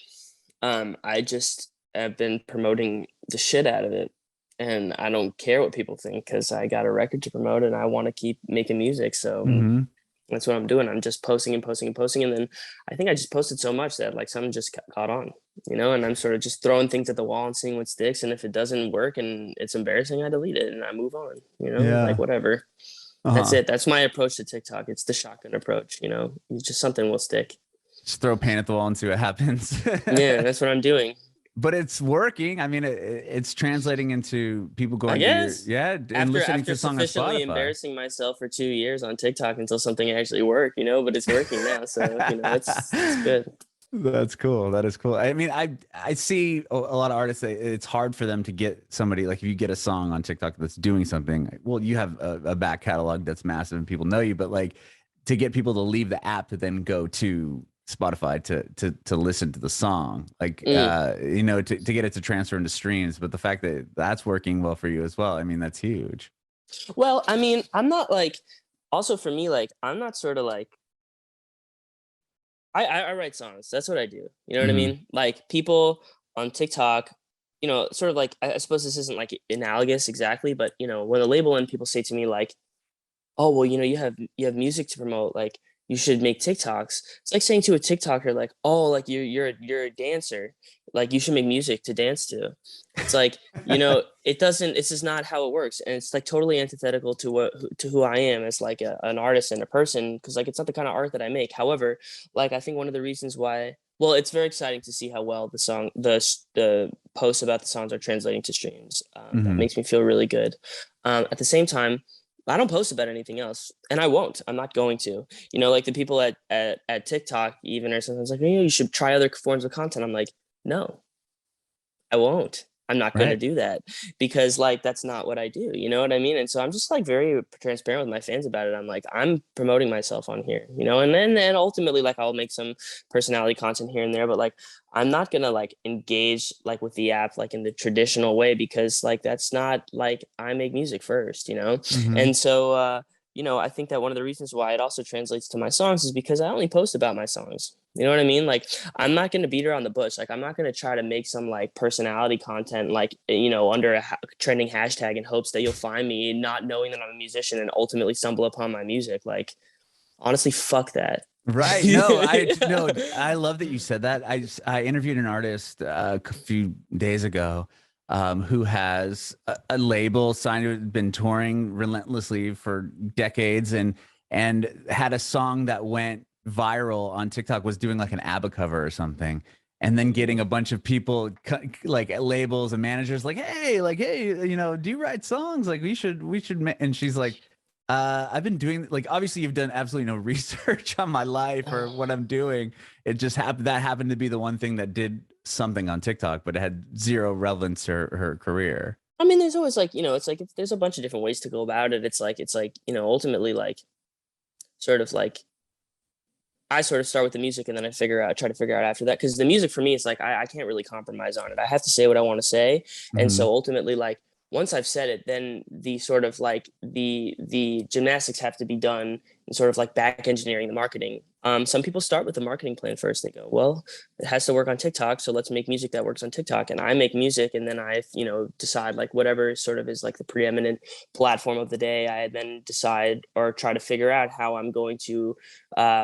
S1: I just have been promoting the shit out of it, and I don't care what people think because I got a record to promote and I want to keep making music. So
S2: Hmm.
S1: that's what I'm doing. I'm just posting and posting and posting, and then I think I just posted so much that like something just caught on, you know. And I'm sort of just throwing things at the wall and seeing what sticks. And if it doesn't work and it's embarrassing, I delete it and I move on. You know, like
S2: Yeah.
S1: whatever. That's
S2: Uh-huh.
S1: it. That's my approach to TikTok. It's the shotgun approach. You know, it's just something will stick.
S2: Just throw paint at the wall and see what happens.
S1: Yeah, that's what I'm doing.
S2: But it's working. I mean, it's translating into people
S1: I
S2: going to your,
S1: guess
S2: yeah, and listening to
S1: after
S2: the song on
S1: sufficiently
S2: Spotify.
S1: embarrassing myself for 2 years on TikTok until something actually worked, you know, but it's working now, so you know, it's good.
S2: That's cool. That is cool. I mean, I see a lot of artists that it's hard for them to get somebody, like if you get a song on TikTok that's doing something, well, you have a back catalog that's massive and people know you, but like to get people to leave the app to then go to Spotify to listen to the song, like
S1: Mm.
S2: you know, to get it to transfer into streams. But the fact that that's working well for you as well, I mean, that's huge.
S1: Well, I mean, I'm not like also for me, like I'm not sort of like I write songs. That's what I do. You know what I
S2: Hmm.
S1: mean? Like people on TikTok, you know, sort of like I suppose this isn't like analogous exactly, but you know, when a label and people say to me like, "Oh, well, you know, you have music to promote, like you should make TikToks." It's like saying to a TikToker like, "Oh, like you're a dancer, like you should make music to dance to." It's like, you know, it doesn't it's just not how it works, and it's like totally antithetical to to who I am as like an artist and a person because like it's not the kind of art that I make. However, like I think one of the reasons why well, it's very exciting to see how well the posts about the songs are translating to streams. That
S2: Hmm.
S1: makes me feel really good. At the same time, I don't post about anything else, and I won't. I'm not going to. You know, like the people at TikTok even are sometimes like, you know, you should try other forms of content. I'm like, no, I won't. I'm not going to
S2: Right.
S1: do that because like that's not what I do. You know what I mean? And so I'm just like very transparent with my fans about it. I'm like, I'm promoting myself on here, you know, and then ultimately like I'll make some personality content here and there, but like I'm not gonna like engage like with the app like in the traditional way because like that's not like I make music first, you know?
S2: Mm-hmm.
S1: And so you know, I think that one of the reasons why it also translates to my songs is because I only post about my songs. You know what I mean? Like, I'm not going to beat around the bush. Like, I'm not going to try to make some like personality content, like, you know, under a trending hashtag in hopes that you'll find me, not knowing that I'm a musician and ultimately stumble upon my music. Like, honestly, fuck that.
S2: Right. No, I love that you said that. I interviewed an artist a few days ago who has a label signed, been touring relentlessly for decades, and had a song that went viral on TikTok, was doing like an ABBA cover or something. And then getting a bunch of people like labels and managers like, hey, you know, do you write songs? Like we should. And she's like, I've been doing, like, obviously you've done absolutely no research on my life or what I'm doing. It just happened to be the one thing that did something on TikTok, but it had zero relevance to her career.
S1: I mean, there's always like, you know, it's like if there's a bunch of different ways to go about it. It's like, you know, ultimately like sort of like I sort of start with the music and then try to figure out after that. Cause the music for me, it's like, I can't really compromise on it. I have to say what I want to say. And
S2: Hmm.
S1: so ultimately, like, once I've said it, then the sort of like the gymnastics have to be done and sort of like back engineering the marketing. Some people start with the marketing plan first. They go, well, it has to work on TikTok, so let's make music that works on TikTok. And I make music, and then I, you know, decide like whatever sort of is like the preeminent platform of the day. I then decide or try to figure out how I'm going to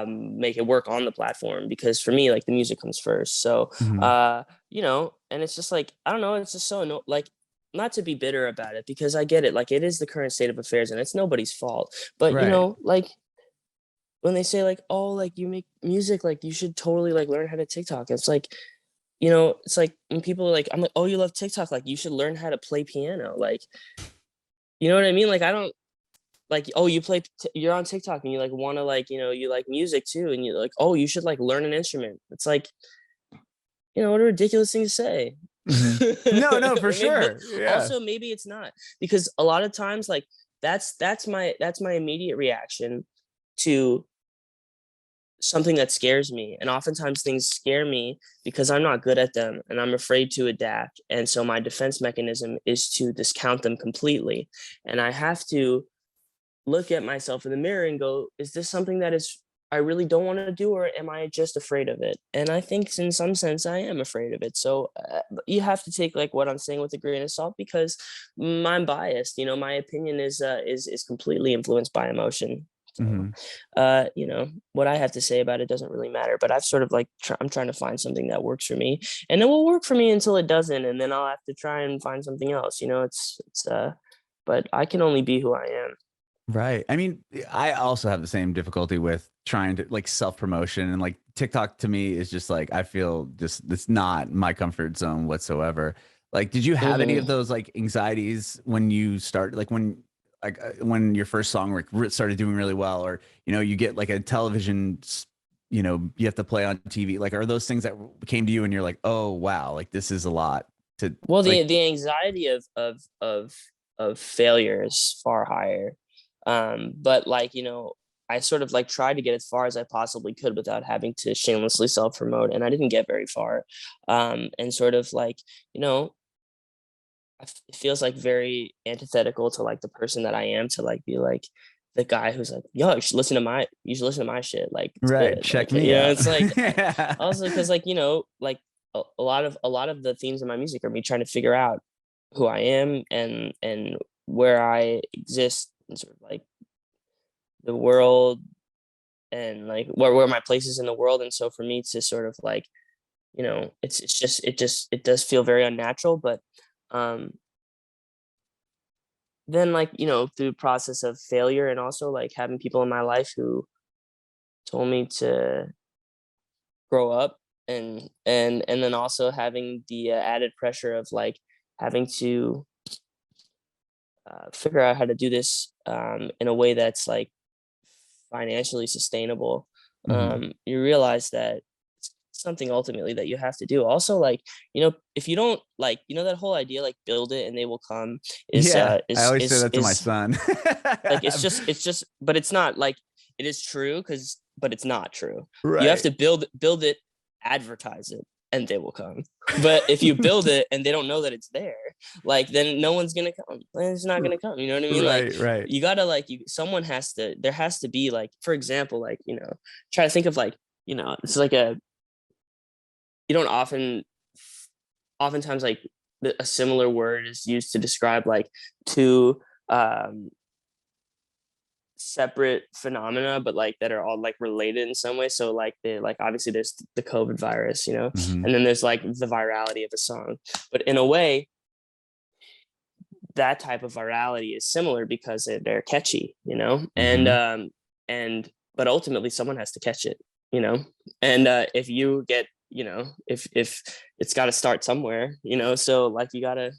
S1: make it work on the platform because for me, like the music comes first. So,
S2: Hmm.
S1: you know, and it's just like I don't know, it's just so like not to be bitter about it because I get it, like it is the current state of affairs and it's nobody's fault. But you
S2: Right.
S1: know, like when they say like, oh, like you make music, like you should totally like learn how to TikTok. It's like, you know, it's like when people are like, I'm like, oh, you love TikTok, like you should learn how to play piano. Like, you know what I mean? Like I don't like, oh, you're on TikTok and you like want to like, you know, you like music too, and you're like, oh, you should like learn an instrument. It's like, you know, what a ridiculous thing to say.
S2: Hmm. No, no, for
S1: But
S2: sure. Yeah.
S1: also maybe it's not because a lot of times like that's my immediate reaction to something that scares me. And oftentimes things scare me because I'm not good at them and I'm afraid to adapt. And so my defense mechanism is to discount them completely. And I have to look at myself in the mirror and go, is this something that is I really don't want to do, or am I just afraid of it? And I think in some sense I am afraid of it. So you have to take like what I'm saying with a grain of salt because I'm biased. You know, my opinion is completely influenced by emotion. So,
S2: Hmm.
S1: you know, what I have to say about it doesn't really matter. But I've sort of like I'm trying to find something that works for me, and it will work for me until it doesn't, and then I'll have to try and find something else. You know, but I can only be who I am.
S2: Right. I mean, I also have the same difficulty with trying to like self promotion, and like TikTok to me is just like, I feel just, it's not my comfort zone whatsoever. Like, did you have any of
S1: Hmm.
S2: those like anxieties when you start, like when your first song started doing really well, or, you know, you get like a television, you know, you have to play on TV, like, are those things that came to you and you're like, oh, wow, like this is a lot to
S1: Well,
S2: like,
S1: the anxiety of failure is far higher. But like, you know, I sort of like tried to get as far as I possibly could without having to shamelessly self promote, and I didn't get very far. And sort of like, you know, it feels like very antithetical to like the person that I am to like be like the guy who's like, yo, you should listen to my shit. Like it's
S2: right,
S1: good.
S2: check
S1: Like,
S2: me
S1: you know,
S2: out.
S1: it's like
S2: Yeah.
S1: also because like, you know, like a lot of the themes in my music are me trying to figure out who I am and where I exist and sort of like the world and like where my place is in the world. And so for me to sort of like, you know, it does feel very unnatural, but um then like, you know, through process of failure and also like having people in my life who told me to grow up and then also having the added pressure of like having to figure out how to do this in a way that's like financially sustainable.
S2: Hmm.
S1: You realize that something ultimately that you have to do. Also, like, you know, if you don't like, you know, that whole idea like build it and they will come
S2: Yeah, I always say that to my
S1: is
S2: son.
S1: like it's just but it's not like it is true because but it's not true. You have
S2: Right.
S1: to build it, advertise it, and they will come. But if you build it and they don't know that it's there, like then no one's gonna come. It's not gonna come. You know what I mean? Like
S2: Right, right.
S1: you gotta like someone has to there has to be like, for example, like, you know, try to think of like, you know, it's like a you don't oftentimes like a similar word is used to describe like two um separate phenomena but like that are all like related in some way. So like they like obviously there's the COVID virus, you know,
S2: Mhm.
S1: and then there's like the virality of a song, but in a way that type of virality is similar because they're catchy, you know,
S2: Mhm.
S1: and but ultimately someone has to catch it, you know, and if you get, you know, if it's got to start somewhere, you know, so like you gotta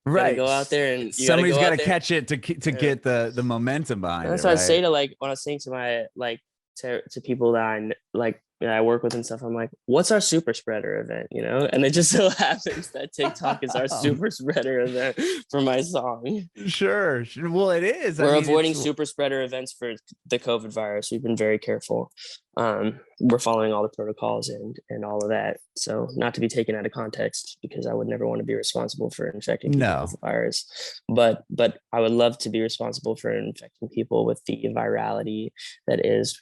S2: Right.
S1: go out there and you gotta
S2: Somebody's
S1: go
S2: got
S1: out
S2: to
S1: there.
S2: catch it to
S1: Yeah.
S2: get the momentum behind it,
S1: That's what I
S2: right?
S1: say to like when I was saying to my like to people that like that I work with and stuff. I'm like, what's our super spreader event? You know, and it just so happens that TikTok is our super spreader event for my song.
S2: Sure. Well, it is. I
S1: We're
S2: mean,
S1: avoiding
S2: it's
S1: super spreader events for the COVID virus. We've been very careful. We're following all the protocols and all of that. So not to be taken out of context because I would never want to be responsible for infecting people with
S2: no
S1: the virus. But I would love to be responsible for infecting people with the virality that is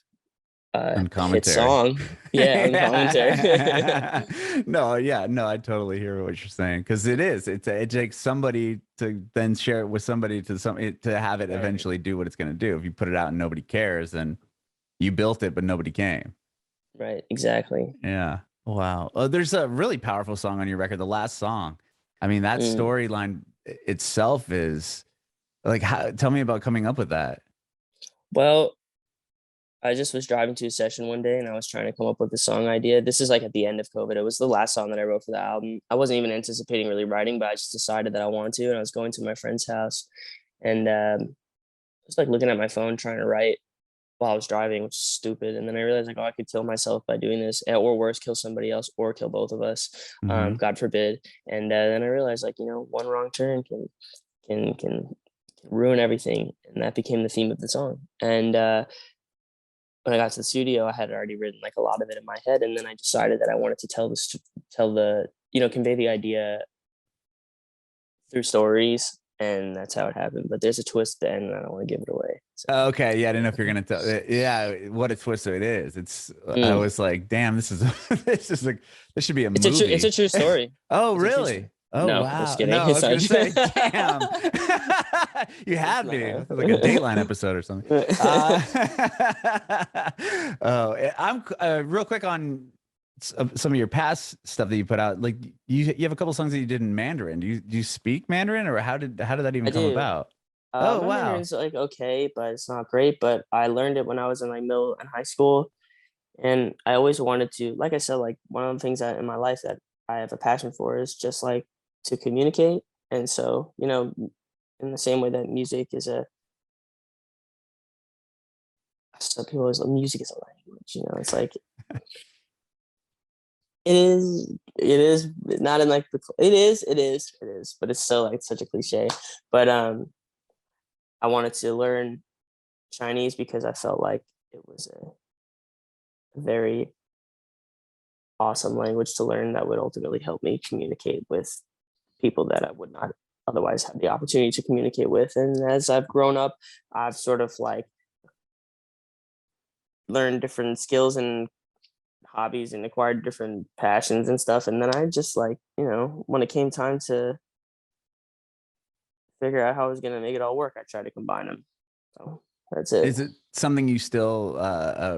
S2: on
S1: a hit
S2: commentary.
S1: song. Yeah, on commentary.
S2: No, yeah, no, I totally hear what you're saying because it is. It takes somebody to then share it with somebody to have it
S1: Right.
S2: eventually do what it's going to do. If you put it out and nobody cares, then you built it, but nobody came.
S1: Right. Exactly.
S2: Yeah. Wow. There's a really powerful song on your record, the last song. I mean, that
S1: Mm.
S2: storyline itself is like, tell me about coming up with that.
S1: Well, I just was driving to a session one day and I was trying to come up with a song idea. This is like at the end of COVID. It was the last song that I wrote for the album. I wasn't even anticipating really writing, but I just decided that I wanted to. And I was going to my friend's house and I was like looking at my phone trying to write while I was driving, which is stupid. And then I realized like, oh, I could kill myself by doing this, or worse, kill somebody else, or kill both of us.
S2: Hmm.
S1: God forbid. And then I realized like, you know, one wrong turn can ruin everything, and that became the theme of the song. And when I got to the studio, I had already written like a lot of it in my head, and then I decided that I wanted to tell the you know convey the idea through stories, and that's how it happened. But there's a twist at the end, and I don't want to give it away. So
S2: Okay, yeah, I didn't know
S1: yeah.
S2: if you're gonna tell. Yeah, what a twist it is. It's. I
S1: Mm.
S2: was like, damn, this is this is like this should be a
S1: It's a
S2: movie.
S1: true story.
S2: Oh,
S1: It's a true story.
S2: really? Oh,
S1: No, I'm just
S2: wow.
S1: kidding.
S2: No, I
S1: It's
S2: was
S1: not
S2: gonna
S1: true.
S2: say, damn, you
S1: It's
S2: had me.
S1: not.
S2: This is like a Dateline episode or something. Uh, oh, I'm real quick on some of your past stuff that you put out. Like you have a couple songs that you did in Mandarin. Do you speak Mandarin, or how did that even
S1: I
S2: come
S1: do.
S2: about? Oh,
S1: My
S2: wow.
S1: Mandarin's like okay, but it's not great. But I learned it when I was in like middle and high school, and I always wanted to. Like I said, like one of the things that in my life that I have a passion for is just like to communicate. And so, you know, in the same way that music is a, some people always like music is a language. You know, it's like it is not in like it is, but it's still like such a cliche. But I wanted to learn Chinese because I felt like it was a very awesome language to learn that would ultimately help me communicate with people that I would not otherwise have the opportunity to communicate with. And as I've grown up, I've sort of like learned different skills and hobbies and acquired different passions and stuff. And then I just like, you know, when it came time to figure out how I was going to make it all work, I tried to combine them. So that's it.
S2: Is it something you still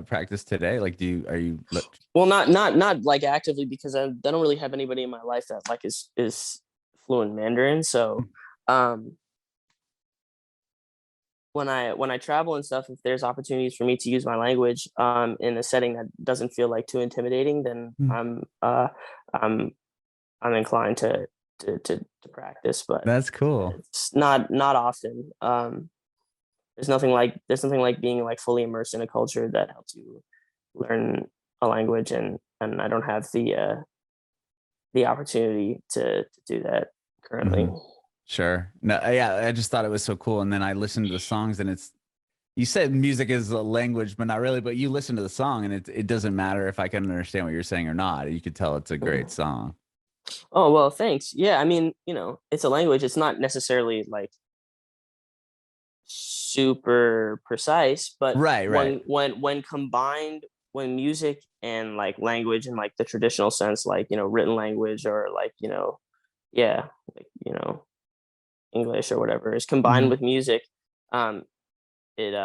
S2: practice today? Like, are you?
S1: Well, not like actively because I don't really have anybody in my life that like is fluent Mandarin. So um when I travel and stuff, if there's opportunities for me to use my language in a setting that doesn't feel like too intimidating, then I'm I'm inclined to practice, but
S2: That's cool.
S1: it's not often. There's nothing like being like fully immersed in a culture that helps you learn a language and and I don't have the opportunity to do that currently.
S2: Mhm. Sure. No, yeah, I just thought it was so cool. And then I listened to the songs, and it's, you said music is a language, but not really. But you listen to the song, and it doesn't matter if I can understand what you're saying or not. You could tell it's a great
S1: Mm.
S2: song.
S1: Oh well, thanks. Yeah, I mean, it's a language. It's not necessarily like super precise, but
S2: Right, right.
S1: when combined, when music and like language in like the traditional sense, like written language, or like yeah, like English or whatever, is combined
S2: Hmm.
S1: with music, um it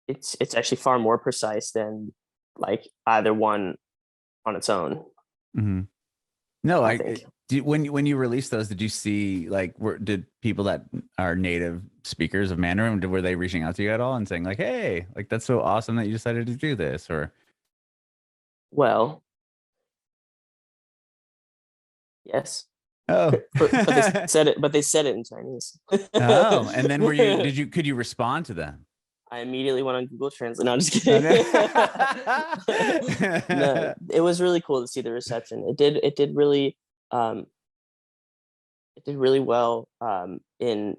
S1: it's actually far more precise than like either one on its own,
S2: Hmm. No,
S1: I think.
S2: when you released those, did you see like did people that are native speakers of Mandarin, were they reaching out to you at all and saying like, hey, like that's so awesome that you decided to do this? Or
S1: Well, yes.
S2: oh,
S1: But they said it in Chinese.
S2: oh, and then could you respond to them?
S1: I immediately went on Google Translate. No, I'm just
S2: Oh,
S1: kidding.
S2: no.
S1: No, it was really cool to see the reception. Um it did really well, in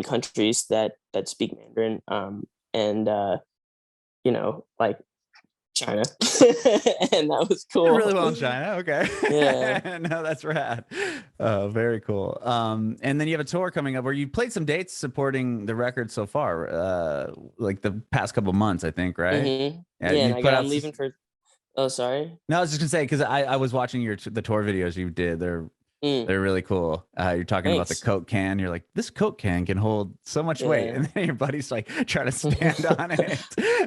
S1: countries that speak Mandarin, and like China. And that was
S2: Did really
S1: cool.
S2: well in China. Okay.
S1: Yeah.
S2: No, that's rad. Oh, very cool. And then you have a tour coming up where you played some dates supporting the record so far, like the past couple months, I think, right? Yeah,
S1: Yeah, and
S2: you put
S1: I'm
S2: out.
S1: leaving for. Oh, sorry.
S2: No, I was just gonna say because I was watching the tour videos you did.
S1: Mm,
S2: They're really cool. You're talking about the
S1: thanks.
S2: Coke can. You're like, this Coke can hold so much weight,
S1: Yeah.
S2: and then your buddy's like trying to stand on it.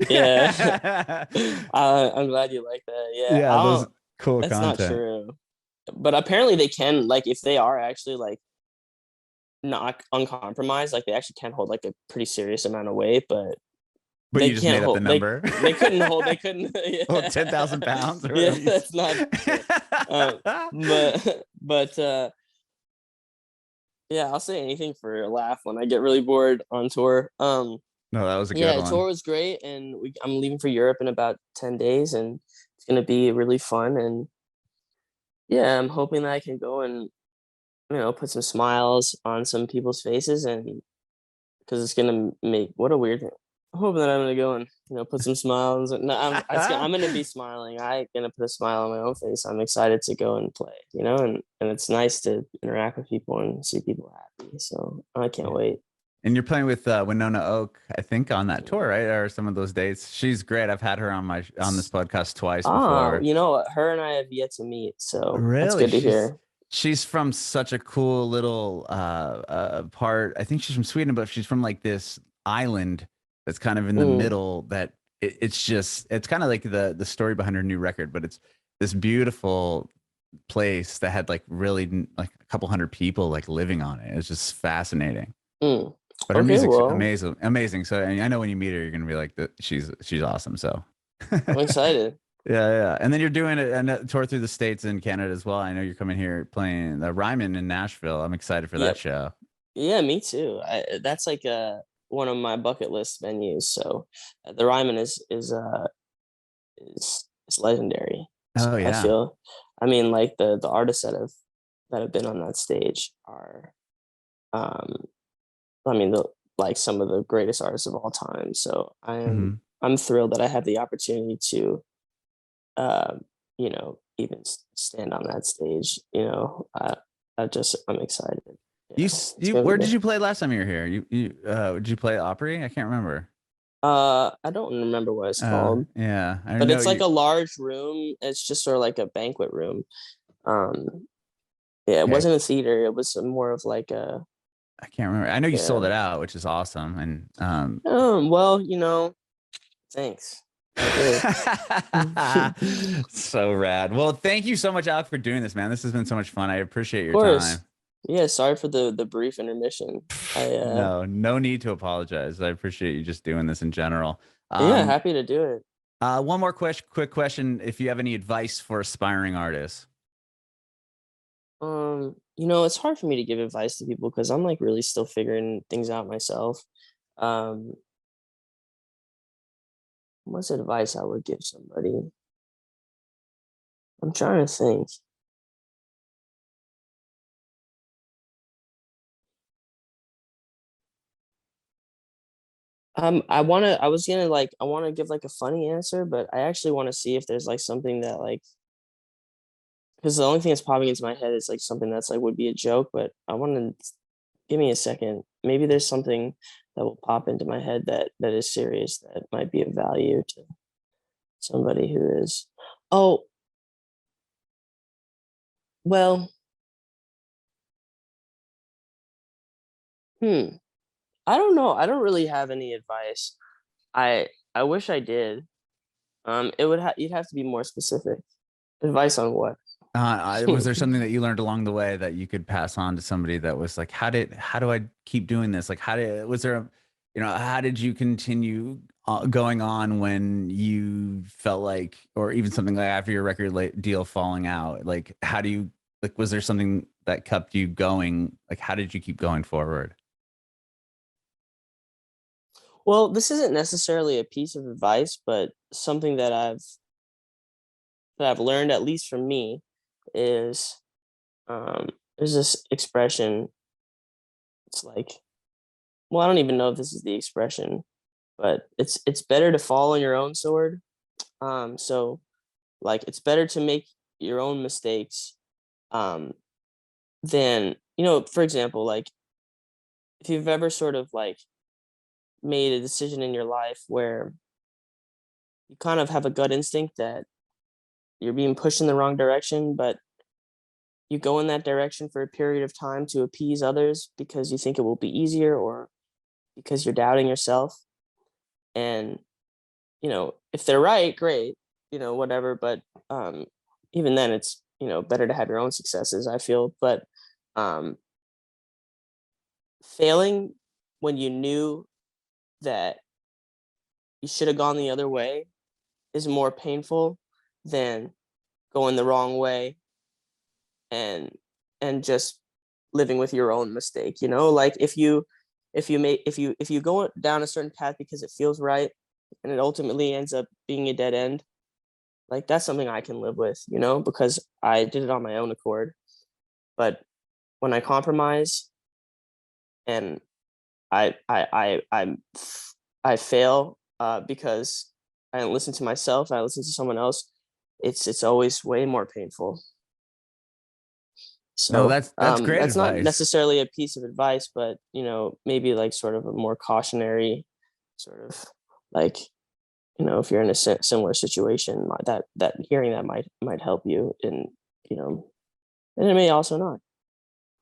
S1: Yeah. I'm glad you like that. Yeah.
S2: Yeah,
S1: I
S2: those
S1: don't.
S2: cool
S1: That's not
S2: content.
S1: true. But apparently they can, like, if they are actually like not uncompromised, like they actually can hold like a pretty serious amount of weight, but
S2: But
S1: they
S2: you just
S1: can't
S2: made up the
S1: hold
S2: number.
S1: they couldn't.
S2: Oh,
S1: Yeah.
S2: 10,000 pounds or
S1: Yeah,
S2: whatever you
S1: that's not true. But yeah, I'll say anything for a laugh when I get really bored on tour.
S2: No, that was a good
S1: Yeah, the
S2: one.
S1: tour was great, and I'm leaving for Europe in about 10 days, and it's gonna be really fun. And yeah, I'm hoping that I can go and put some smiles on some people's faces, and because it's gonna make, what a weird thing. I'm hoping that I'm gonna go and put some smiles. No, I'm gonna be smiling. I'm gonna put a smile on my own face. I'm excited to go and play. And it's nice to interact with people and see people happy. So I can't
S2: Yeah.
S1: wait.
S2: And you're playing with Winona Oak, I think, on that tour, right? Or some of those dates. She's great. I've had her on this podcast twice
S1: Ah,
S2: before.
S1: you know what? Her and I have yet to meet, so that's
S2: Really?
S1: good to
S2: She's
S1: hear.
S2: she's from such a cool little part. I think she's from Sweden, but she's from like this island that's kind of in the
S1: Mm,
S2: middle that it's kind of like the story behind her new record, but it's this beautiful place that had like really like a couple hundred people like living on it. It's just fascinating.
S1: mm.
S2: But her
S1: Okay,
S2: music's
S1: well,
S2: amazing, amazing. So I know when you meet her, you're gonna be like, she's awesome. So
S1: I'm excited.
S2: yeah, yeah. And then you're doing a tour through the States and Canada as well. I know you're coming here playing the Ryman in Nashville. I'm excited for that
S1: Yep.
S2: show.
S1: Yeah, me too. That's like one of my bucket list venues. So the Ryman is legendary.
S2: Oh
S1: So I
S2: yeah.
S1: feel, I mean, like the artists that have been on that stage are, um, I mean, like some of the greatest artists of all time. So
S2: Hmm.
S1: I'm thrilled that I have the opportunity to, um, even stand on that stage. I'm excited. Yeah, it's gonna be
S2: Where did
S1: good.
S2: you play last time you were here? Did you play Opry? I can't remember.
S1: I don't remember what it's called,
S2: Yeah, I
S1: but
S2: know
S1: it's like
S2: you.
S1: a large room. It's just sort of like a banquet room. Um, yeah, it
S2: Okay,
S1: wasn't a theater. It was more of like a,
S2: I can't remember. I know you sold
S1: yeah.
S2: it out, which is awesome. And
S1: Well, thanks. I did.
S2: so rad. Well, thank you so much, Alec, for doing this, man. This has been so much fun. I appreciate
S1: Of
S2: your time.
S1: course. Yeah, sorry for the brief intermission. I
S2: No, no need to apologize. I appreciate you just doing this in general.
S1: Yeah,
S2: Um,
S1: happy to do it.
S2: one more quick question. If you have any advice for aspiring artists.
S1: It's hard for me to give advice to people because I'm like really still figuring things out myself. Um, what's advice I would give somebody? I'm trying to think. I was gonna like, I want to give like a funny answer, but I actually want to see if there's like something that like, because the only thing that's popping into my head is like something that's like would be a joke, but I want to give me a second. Maybe there's something that will pop into my head that is serious that might be of value to somebody who is. Oh, well, hmm. I don't know. I don't really have any advice. I wish I did. You'd have to be more specific. Advice on what?
S2: Was there something that you learned along the way that you could pass on to somebody that was like, how do I keep doing this? Like, was there how did you continue going on when you felt like, or even something like after your record deal falling out? Like, how do you, like, was there something that kept you going? Like, how did you keep going forward?
S1: Well, this isn't necessarily a piece of advice, but something that I've learned, at least from me, is there's this expression. It's like, well, I don't even know if this is the expression, but it's better to fall on your own sword. So like it's better to make your own mistakes um than, for example, like if you've ever sort of like made a decision in your life where you kind of have a gut instinct that you're being pushed in the wrong direction, but you go in that direction for a period of time to appease others because you think it will be easier or because you're doubting yourself. And, if they're right, great, whatever. But even then, it's, better to have your own successes, I feel. But um, failing when you knew that you should have gone the other way is more painful than going the wrong way and just living with your own mistake. Like if you go down a certain path because it feels right and it ultimately ends up being a dead end, like that's something I can live with, because I did it on my own accord. But when I compromise and I fail because I didn't listen to myself, I listen to someone else, it's always way more painful.
S2: No,
S1: So
S2: that's great
S1: that's not
S2: advice.
S1: necessarily a piece of advice, but maybe like sort of a more cautionary sort of like, if you're in a similar situation, that hearing that might help you, and you know, and it may also not.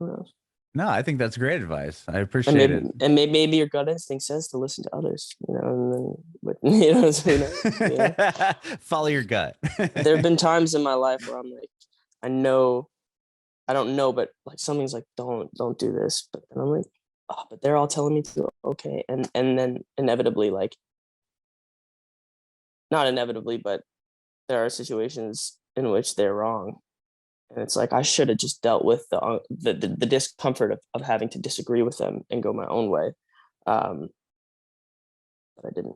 S1: Who knows?
S2: No, I think that's great advice. I
S1: And
S2: appreciate
S1: maybe
S2: it.
S1: maybe your gut instinct says to listen to others, and then but who knows?
S2: Follow your gut.
S1: There have been times in my life where I'm like, I know I don't know, but like something's like, don't do this. But then I'm like, oh, but they're all telling me to. Okay, and then inevitably, like not inevitably, but there are situations in which they're wrong, and it's like I should have just dealt with the discomfort of having to disagree with them and go my own way, but I didn't.